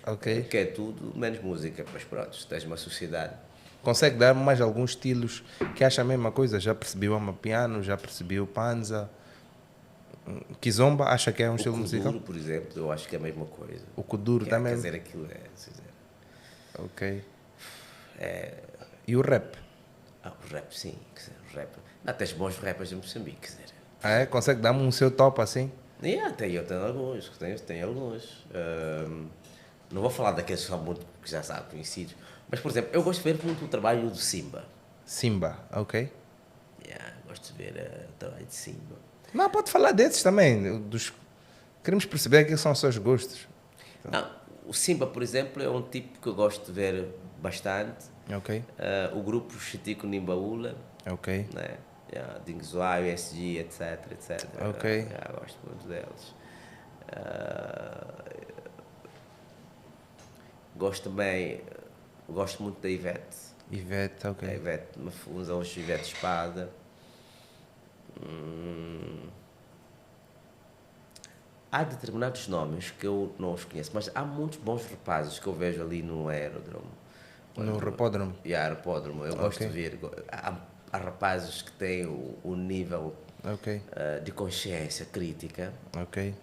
Ok. que é tudo menos música, mas pronto, tens uma sociedade. Consegue dar mais alguns estilos que acha a mesma coisa? Já percebeu o Amapiano, já percebeu o Panza? Kizomba, acha que é um O estilo musical? Kuduro, por exemplo, eu acho que é a mesma coisa. O Kuduro Quer também. dizer, aquilo é... quer dizer, Ok. E o rap? o rap, sim. Quer dizer, o rap... Há até bons rappers em Moçambique, quer dizer... Ah, é? Consegue dar-me um seu top assim? Eu tenho alguns, tenho alguns. Não vou falar daqueles que são muito, que já sabem, conhecidos. Mas, por exemplo, eu gosto de ver muito o trabalho do Simba. Simba, ok. Gosto de ver o trabalho de Simba. Não, pode falar desses também. Queremos perceber aqueles são os seus gostos. Não, o Simba, por exemplo, é um tipo que eu gosto de ver bastante. Ok, O grupo Chitico Nimbaúla, ok. né? Dingzoa, USG, etc, etc. Ok. Gosto muito deles. Gosto muito da Ivete. Ivete, ok. A Ivete Mafunza, ou Ivete Espada. Há determinados nomes que eu não os conheço, mas há muitos bons rapazes que eu vejo ali no aeródromo. No Rapódromo. Aeródromo, eu gosto de ver. Há rapazes que têm o nível Ok, de consciência crítica, ok.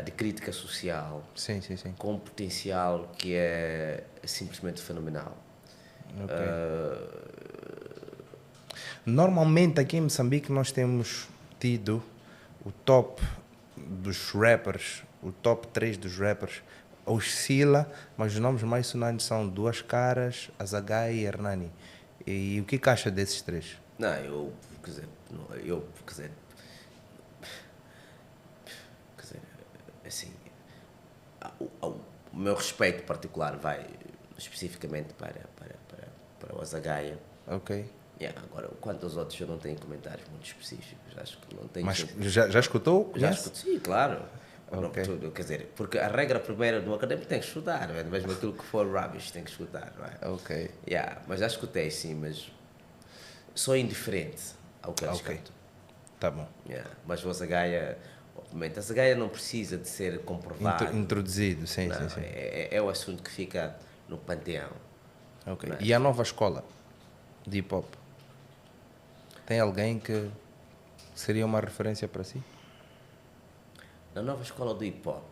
de crítica social, Sim, sim, sim. com um potencial que é simplesmente fenomenal. Ok. Normalmente aqui em Moçambique nós temos tido o top dos rappers, o top 3 dos rappers, oscila, mas os nomes mais sonantes são Duas Caras, Azagai e Hernani. E o que acha desses três? Não, quer dizer, assim, o meu respeito particular vai especificamente para o Azagaia. Ok. Agora, quanto aos outros, eu não tenho comentários muito específicos. Acho que não tenho. Mas já escutou? Já Conhece? escuto, sim, claro. Ok. Quer dizer, porque a regra primeira do académico tem que escutar, não é? Mesmo aquilo que for rubbish tem que escutar, não é? Ok. Mas já escutei, sim, mas sou indiferente ao que eles Ok. cantam. Tá bom. Mas o Azagaia, obviamente, a Azagaia não precisa de ser comprovado. Introduzido, sim, Não, sim, sim. é o assunto que fica no panteão. Ok. Mas- E a nova escola de hip hop? Tem alguém que seria uma referência para si? Na nova escola do hip hop,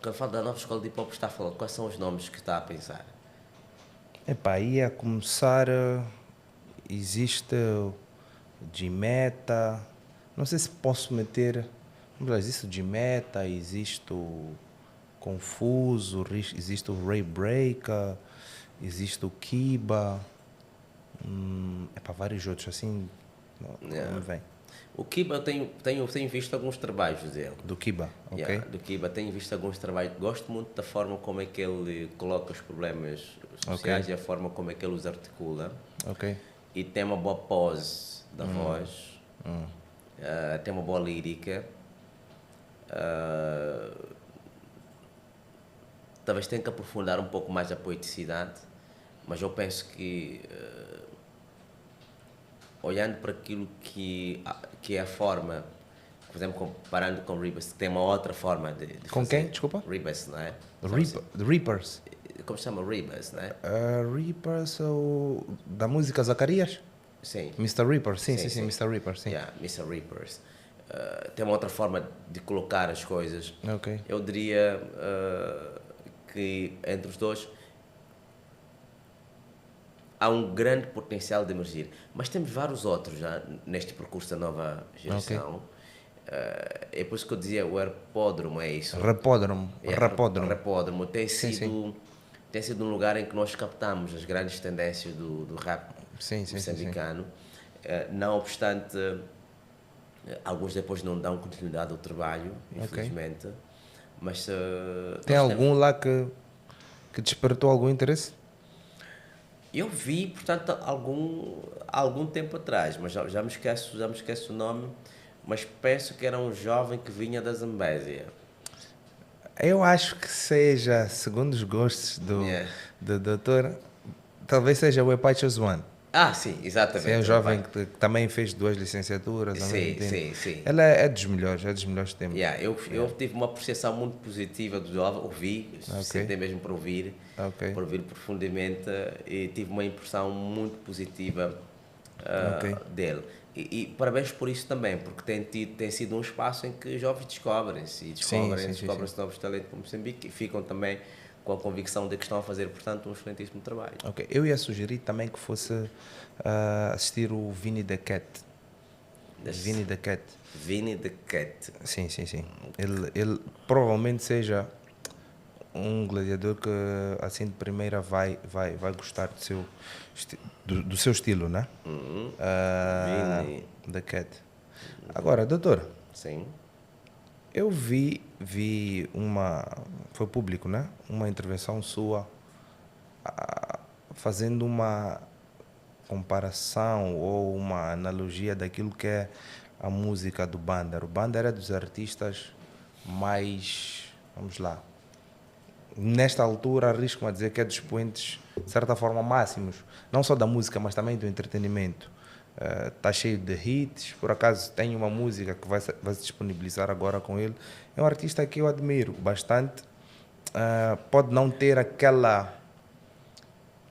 quando falo da nova escola de hip hop, está a falar quais são os nomes que está a pensar? Epá, aí a começar, existe o G-Meta, não sei se posso meter, vamos lá, existe o G-Meta, existe o Confuso, existe o Ray Breaker, existe o Kiba, epá, vários outros, assim, não me vem. O Kiba, eu tenho visto alguns trabalhos dele. Do Kiba, ok? Do Kiba, tenho visto alguns trabalhos. Gosto muito da forma como é que ele coloca os problemas sociais e a forma como é que ele os articula. Ok. E tem uma boa pose da voz, tem uma boa lírica. Talvez tenha que aprofundar um pouco mais a poeticidade, mas eu penso que, olhando para aquilo que é a forma, por exemplo, comparando com Ribas, que tem uma outra forma de Com fazer. quem? Desculpa? Ribas, não é? The Reapers. Como se chama? Ribas, não é? Reapers, da música Zacarias? Sim. Mr. Reaper, sim, Sim, sim, sim. Mr. Reaper, sim. Mr. Reapers. Tem uma outra forma de colocar as coisas. Ok. Eu diria que entre os dois há um grande potencial de emergir. Mas temos vários outros já neste percurso da nova geração. É por isso que eu dizia o Rapódromo, é isso. Rapódromo. Rapódromo tem Sim, sido um lugar em que nós captamos as grandes tendências do rap Sim, moçambicano. Não obstante, alguns depois não dão continuidade ao trabalho, infelizmente. Mas Tem algum lá que despertou algum interesse? eu vi, portanto, algum tempo atrás, mas já me esqueço o nome, mas penso que era um jovem que vinha da Zambésia. Eu acho que seja, segundo os gostos do doutor, talvez seja o Epachas One. Sim, exatamente. Sim, é um jovem que também fez 2 licenciaturas. Sim. Ele é dos melhores tempos. Eu tive uma apreciação muito positiva do jovem, ouvi, sentei mesmo para ouvir profundamente e tive uma impressão muito positiva dele. E parabéns por isso também, porque tem sido um espaço em que jovens descobrem-se e descobrem-se novos talentos para Moçambique e ficam também com a convicção de que estão a fazer, portanto, um excelentíssimo trabalho. Ok, eu ia sugerir também que fosse assistir o Vini the Cat. Vini the Cat. Vini the Cat. Sim. Ele provavelmente seja um gladiador que assim de primeira vai gostar do seu estilo, né? Vini. The Cat. Agora, doutor, Sim. eu vi foi público, né? Uma intervenção sua fazendo uma comparação ou uma analogia daquilo que é a música do Bander. O Bander é dos artistas mais, vamos lá, nesta altura arrisco-me a dizer que é dos expoentes, de certa forma, máximos, não só da música, mas também do entretenimento. Está cheio de hits, por acaso tem uma música que vai se disponibilizar agora com ele. É um artista que eu admiro bastante. Pode não ter aquela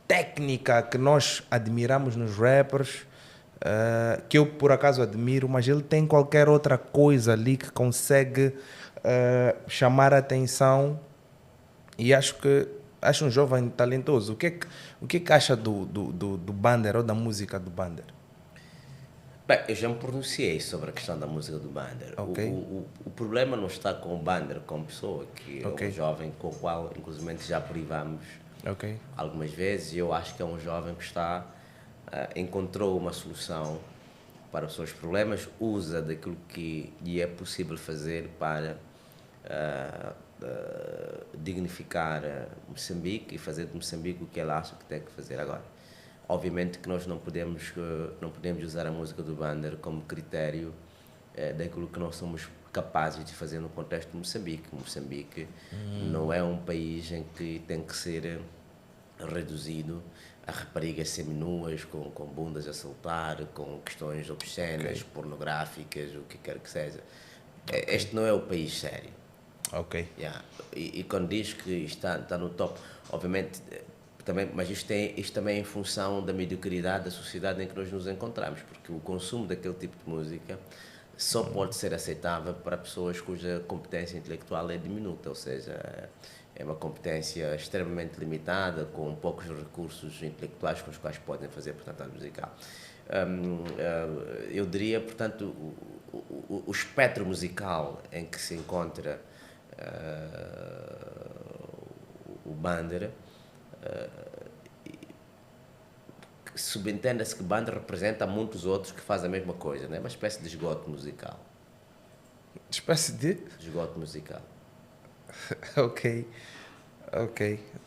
técnica que nós admiramos nos rappers, que eu por acaso admiro, mas ele tem qualquer outra coisa ali que consegue chamar a atenção e acho um jovem talentoso. O que é que acha do Bander ou da música do Bander? Bem, eu já me pronunciei sobre a questão da música do Bander. Okay. O problema não está com o Bander como pessoa, que é um jovem com o qual, inclusive, já privamos algumas vezes, e eu acho que é um jovem que encontrou uma solução para os seus problemas, usa daquilo que lhe é possível fazer para dignificar Moçambique e fazer de Moçambique o que ele acha que tem que fazer agora. Obviamente que nós não podemos usar a música do Bander como critério daquilo que nós somos capazes de fazer no contexto de Moçambique. Moçambique não é um país em que tem que ser reduzido a raparigas seminuas com bundas a saltar, com questões obscenas, pornográficas, o que quer que seja. Este não é o país sério. Yeah. E quando diz que está no top, obviamente, também, mas isto também é em função da mediocridade da sociedade em que nós nos encontramos, porque o consumo daquele tipo de música só pode ser aceitável para pessoas cuja competência intelectual é diminuta, ou seja, é uma competência extremamente limitada, com poucos recursos intelectuais com os quais podem fazer, portanto, a musical. Eu diria, portanto, o espectro musical em que se encontra o Bander, subentenda-se que Bander representa muitos outros que fazem a mesma coisa, né? Uma espécie de esgoto musical. Espécie de? Esgoto musical. Ok,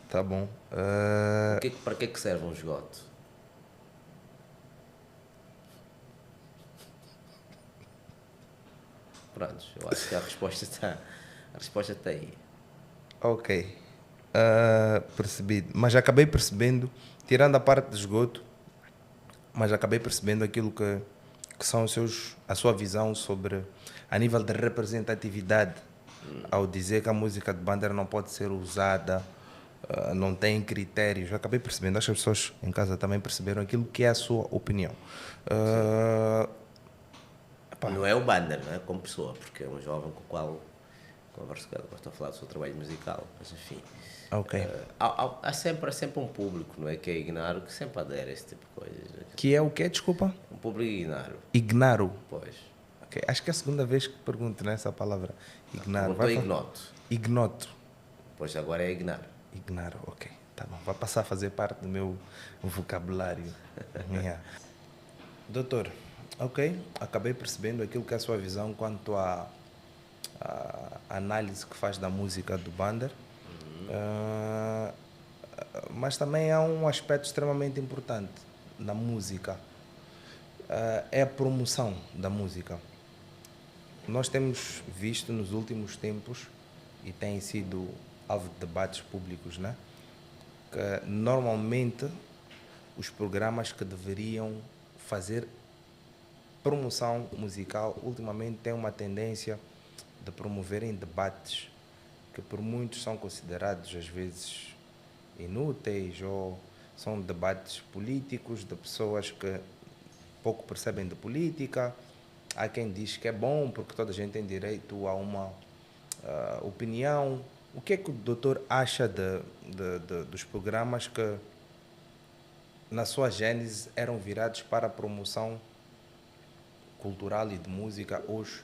tá bom. Para que serve um esgoto? Pronto, eu acho que a resposta está aí. Ok, percebido. Mas acabei percebendo, tirando a parte do esgoto, mas acabei percebendo aquilo que são a sua visão sobre, a nível de representatividade, ao dizer que a música de Bander não pode ser usada, não tem critérios. Eu acabei percebendo, acho que as pessoas em casa também perceberam aquilo que é a sua opinião. Não é o Bander, não é? Como pessoa, porque é um jovem com o qual converso, gosto de falar do seu trabalho musical, mas enfim. Há sempre um público, não é? Que é Ignaro, que sempre adere a esse tipo de coisas. Né? Que é o quê, desculpa? Um público Ignaro. Ignaro? Pois. Okay. Acho que é a segunda vez que pergunto nessa palavra. Ignaro. Perguntou Ignoto. Ignoto. Pois agora é Ignaro. Ignaro, ok. Tá bom. Vai passar a fazer parte do meu vocabulário. Yeah. Doutor, ok. Acabei percebendo aquilo que é a sua visão quanto à análise que faz da música do Bander. Mas também há um aspecto extremamente importante na música. É a promoção da música. Nós temos visto nos últimos tempos, e tem sido alvo de debates públicos, né? Que normalmente os programas que deveriam fazer promoção musical ultimamente têm uma tendência de promoverem debates que por muitos são considerados às vezes inúteis, ou são debates políticos de pessoas que pouco percebem de política. Há quem diz que é bom porque toda a gente tem direito a uma opinião. O que é que o doutor acha dos programas que, na sua gênese, eram virados para a promoção cultural e de música, hoje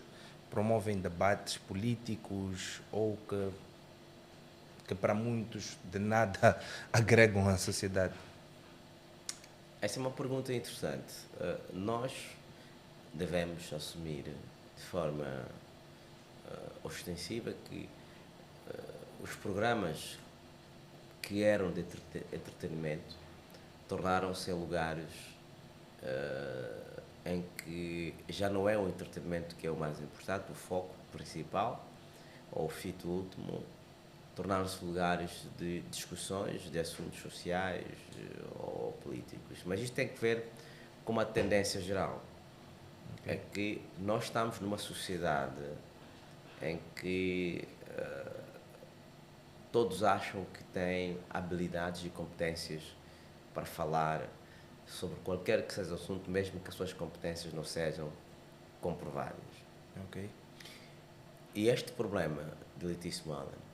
promovem debates políticos ou que para muitos de nada agregam à sociedade? Essa é uma pergunta interessante. Nós devemos assumir de forma ostensiva que os programas que eram de entretenimento tornaram-se em lugares em que já não é o entretenimento que é o mais importante, o foco principal, ou o fito último, tornaram-se lugares de discussões de assuntos sociais ou políticos. Mas isto tem que ver com uma tendência geral. É que nós estamos numa sociedade em que todos acham que têm habilidades e competências para falar sobre qualquer que seja o assunto, mesmo que as suas competências não sejam comprovadas. Ok. E este problema de Letícia Allen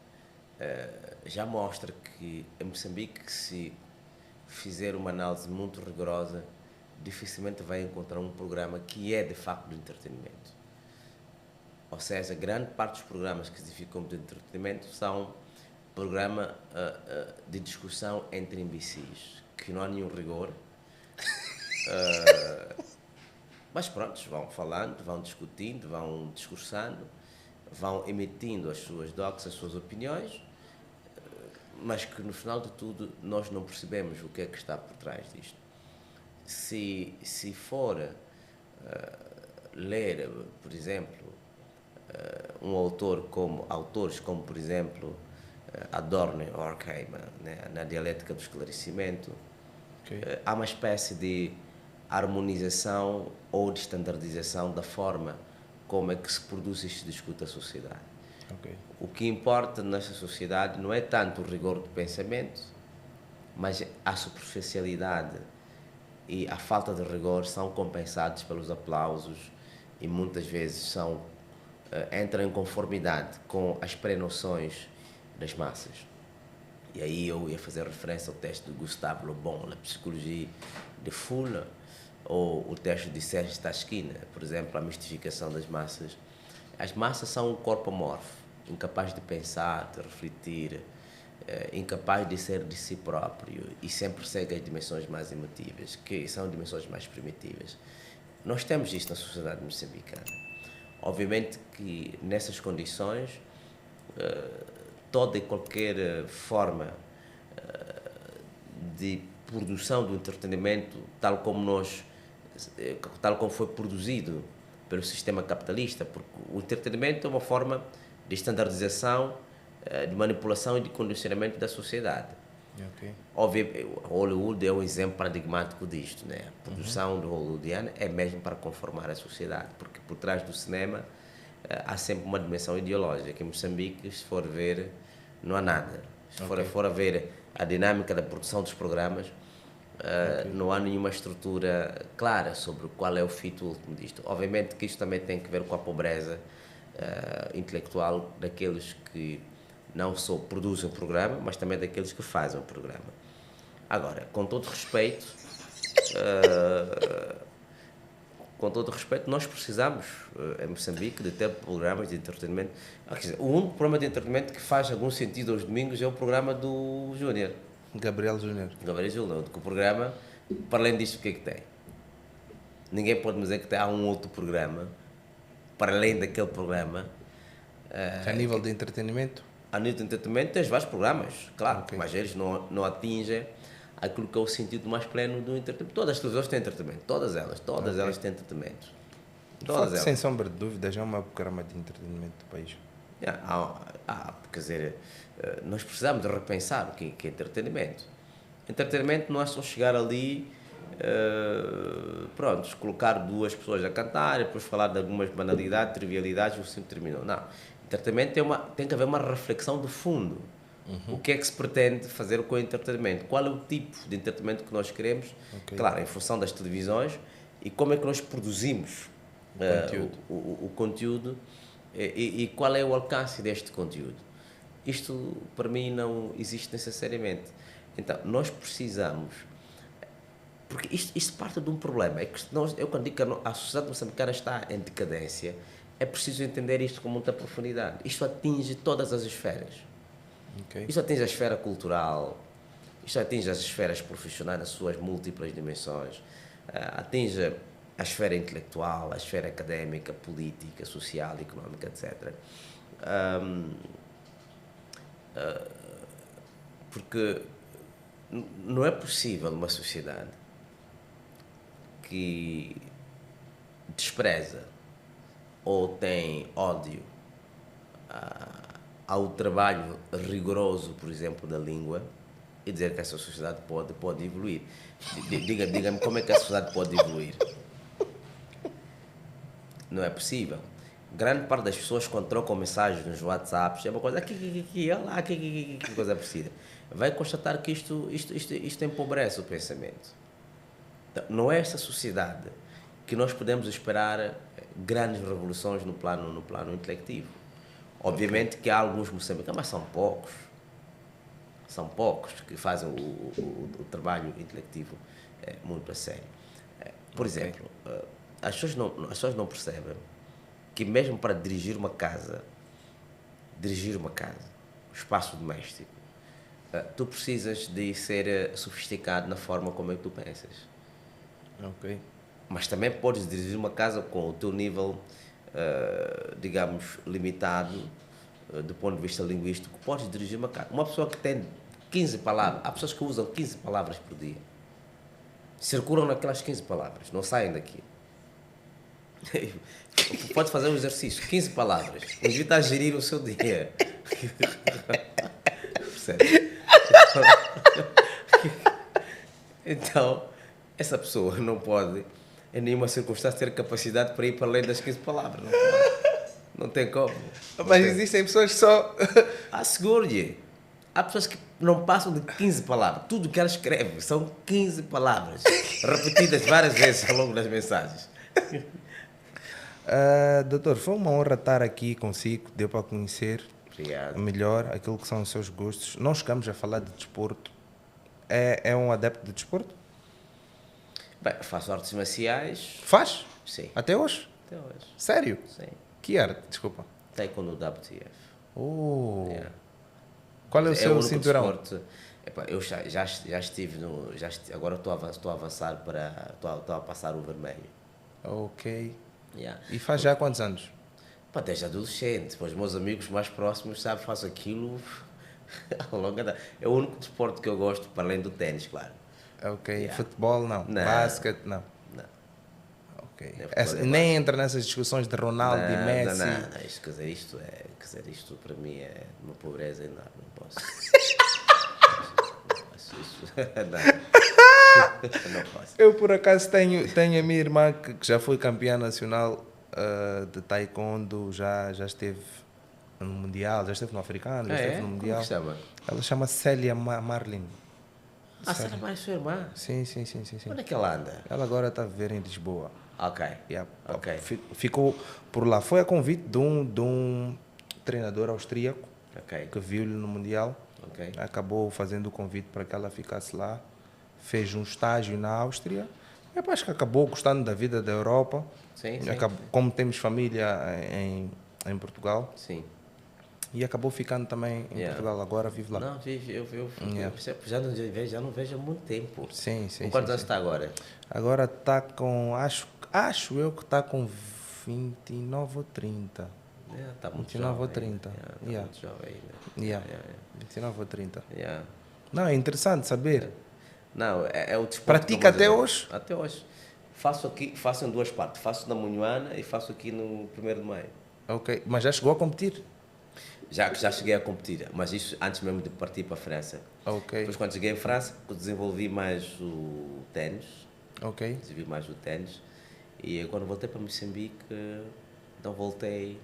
já mostra que em Moçambique, se fizer uma análise muito rigorosa, dificilmente vai encontrar um programa que é de facto de entretenimento. Ou seja, grande parte dos programas que se identificam de entretenimento são programa de discussão entre imbecis, que não há nenhum rigor. Mas pronto, vão falando, vão discutindo, vão discursando, vão emitindo as suas docs, as suas opiniões, mas que no final de tudo nós não percebemos o que é que está por trás disto. Se for ler, por exemplo, autores como, por exemplo, Adorno e Horkheimer, né, na dialética do esclarecimento, há uma espécie de harmonização ou de standardização da forma como é que se produz e se discute a sociedade. O que importa nesta sociedade não é tanto o rigor do pensamento, mas a superficialidade e a falta de rigor são compensados pelos aplausos e muitas vezes entram em conformidade com as pré-noções das massas. E aí eu ia fazer referência ao texto de Gustave Le Bon, La Psychologie de Foule, ou o texto de Serge Taskin, por exemplo, A Mistificação das Massas. As massas são um corpo amorfo, incapaz de pensar, de refletir, incapaz de ser de si próprio e sempre segue as dimensões mais emotivas, que são dimensões mais primitivas. Nós temos isto na sociedade moçambicana. Obviamente que nessas condições, toda e qualquer forma de produção do entretenimento, tal como foi produzido pelo sistema capitalista, porque o entretenimento é uma forma de standardização, de manipulação e de condicionamento da sociedade. Obviamente, Hollywood é um exemplo paradigmático disto, né? A produção do hollywoodiano é mesmo para conformar a sociedade, porque por trás do cinema há sempre uma dimensão ideológica. Em Moçambique, se for ver, não há nada. Se for a ver a dinâmica da produção dos programas, não há nenhuma estrutura clara sobre qual é o fito último disto. Obviamente que isto também tem que ver com a pobreza intelectual daqueles que não só produzem o programa, mas também daqueles que fazem o programa. Agora, com todo respeito, nós precisamos, em Moçambique, de ter programas de entretenimento. Quer dizer, o único programa de entretenimento que faz algum sentido aos domingos é o programa do Júnior. Gabriel Júnior. Que o programa, para além disto, o que é que tem? Ninguém pode dizer que há um outro programa, para além daquele programa. A nível de entretenimento? A nível de entretenimento, tens vários programas, claro, mas eles não atingem aquilo que é o sentido mais pleno do entretenimento. Todas as televisões têm entretenimento, todas elas têm entretenimento. Sem sombra de dúvida, já é um programa de entretenimento do país. Quer dizer, nós precisamos de repensar o que é entretenimento. Entretenimento não é só chegar ali, colocar duas pessoas a cantar e depois falar de algumas banalidades, trivialidades e o assim terminou. Não. Entretenimento tem que haver uma reflexão de fundo. O que é que se pretende fazer com o entretenimento? Qual é o tipo de entretenimento que nós queremos? Claro, em função das televisões e como é que nós produzimos o conteúdo e qual é o alcance deste conteúdo. Isto, para mim, não existe necessariamente. Então, nós precisamos... Porque isto parte de um problema. É que eu quando digo que a sociedade moçambicana está em decadência, é preciso entender isto com muita profundidade. Isto atinge todas as esferas. Okay. Isto atinge a esfera cultural, isto atinge as esferas profissionais nas suas múltiplas dimensões, atinge a esfera intelectual, a esfera académica, política, social, económica, etc. Porque não é possível uma sociedade que despreza ou tem ódio ao trabalho rigoroso, por exemplo, da língua e dizer que essa sociedade pode evoluir. Diga-me como é que a sociedade pode evoluir. Não é possível. Grande parte das pessoas, quando trocam mensagens nos WhatsApps, é uma coisa olá, que coisa parecida. Vai constatar que isto empobrece o pensamento. Então, não é essa sociedade que nós podemos esperar grandes revoluções no plano intelectivo. Obviamente que há alguns moçambicanos, mas são poucos que fazem o trabalho intelectivo muito a sério. Por exemplo, as pessoas não percebem que mesmo para dirigir uma casa, um espaço doméstico, tu precisas de ser sofisticado na forma como é que tu pensas. Ok. Mas também podes dirigir uma casa com o teu nível, digamos, limitado, do ponto de vista linguístico. Podes dirigir uma casa. Uma pessoa que tem 15 palavras, há pessoas que usam 15 palavras por dia. Circulam naquelas 15 palavras, não saem daqui. Pode fazer um exercício, 15 palavras. Evita a gerir o seu dia. Percebe? Então, essa pessoa não pode, em nenhuma circunstância, ter capacidade para ir para além das 15 palavras. Não pode. Não tem como. Mas existem pessoas que só... Asseguro-lhe. Há pessoas que não passam de 15 palavras. Tudo que ela escreve são 15 palavras, repetidas várias vezes ao longo das mensagens. Doutor, foi uma honra estar aqui consigo, deu para conhecer melhor aquilo que são os seus gostos. Não chegamos a falar de desporto. É um adepto de desporto? Bem, faço artes marciais. Faz? Sim. Até hoje? Até hoje. Sério? Sim. Que arte? Desculpa. Taekwondo WTF. Oh. Yeah. Qual é o seu cinturão? Desporto, eu já estive no... agora estou a avançar para... Estou a passar o vermelho. Ok. Yeah. E faz já há quantos anos? Desde adolescente. Os meus amigos mais próximos, sabe, faço aquilo ao longo da... É o único desporto que eu gosto, para além do ténis, claro. Ok. Yeah. Futebol, não. Basquete, não. Não. Ok. Nem entra nessas discussões de Ronaldo e Messi. Não. Isto para mim é uma pobreza enorme. Não posso. Não posso. Eu, por acaso, tenho a minha irmã que já foi campeã nacional de taekwondo, já esteve no Mundial, já esteve no Africano, já esteve no Mundial. Como que chama? Ela chama Célia Marlin. Célia mais sua irmã? Sim. Onde é que ela anda? Ela agora está a viver em Lisboa. Ok. Yeah. Ok. Ficou por lá. Foi a convite de um treinador austríaco que viu-lhe no Mundial. Okay. Acabou fazendo o convite para que ela ficasse lá. Fez um estágio na Áustria. E acho que acabou gostando da vida da Europa. Sim. Como temos família em Portugal. Sim. E acabou ficando também em Portugal. Agora vive lá. Não, eu já não vejo há muito tempo. Sim. Com quantos anos está agora? Agora está com... Acho eu que está com 29 ou 30. Está muito 29 jovem. ou 30. Está muito jovem ainda. 29 ou 30. Yeah. Não, é interessante saber. Não, é o desporto. Pratica até hoje? Até hoje. Faço em duas partes. Faço na Munhuana e faço aqui no 1º de Maio. Ok, mas já chegou a competir? Já cheguei a competir, mas isso antes mesmo de partir para a França. Ok. Depois, quando cheguei em França, desenvolvi mais o ténis. Ok. Desenvolvi mais o ténis. E quando voltei para Moçambique, então voltei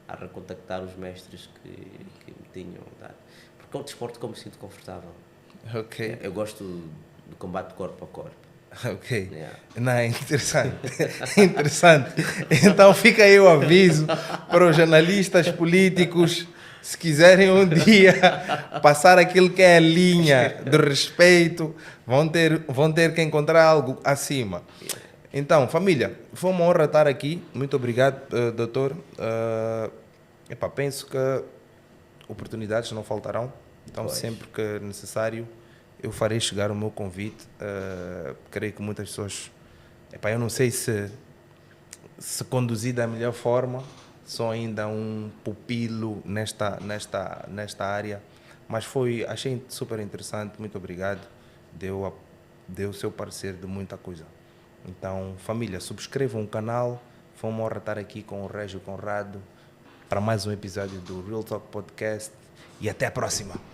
a recontactar os mestres que me tinham dado. Porque é um desporto que eu me sinto confortável. Ok. Eu gosto de combate corpo a corpo. Ok. Yeah. Não, é interessante. É interessante. Então fica aí o aviso para os jornalistas políticos, se quiserem um dia passar aquilo que é a linha do respeito, vão ter que encontrar algo acima. Então, família, foi uma honra estar aqui. Muito obrigado, doutor. Penso que oportunidades não faltarão. Então, Pois. sempre que necessário, eu farei chegar o meu convite. Creio que muitas pessoas... eu não sei se conduzir da melhor forma, sou ainda um pupilo nesta área, mas achei super interessante. Muito obrigado. Deu o seu parecer de muita coisa. Então, família, subscrevam o canal. Foi uma honra estar aqui com o Régio Conrado para mais um episódio do Real Talk Podcast e até a próxima.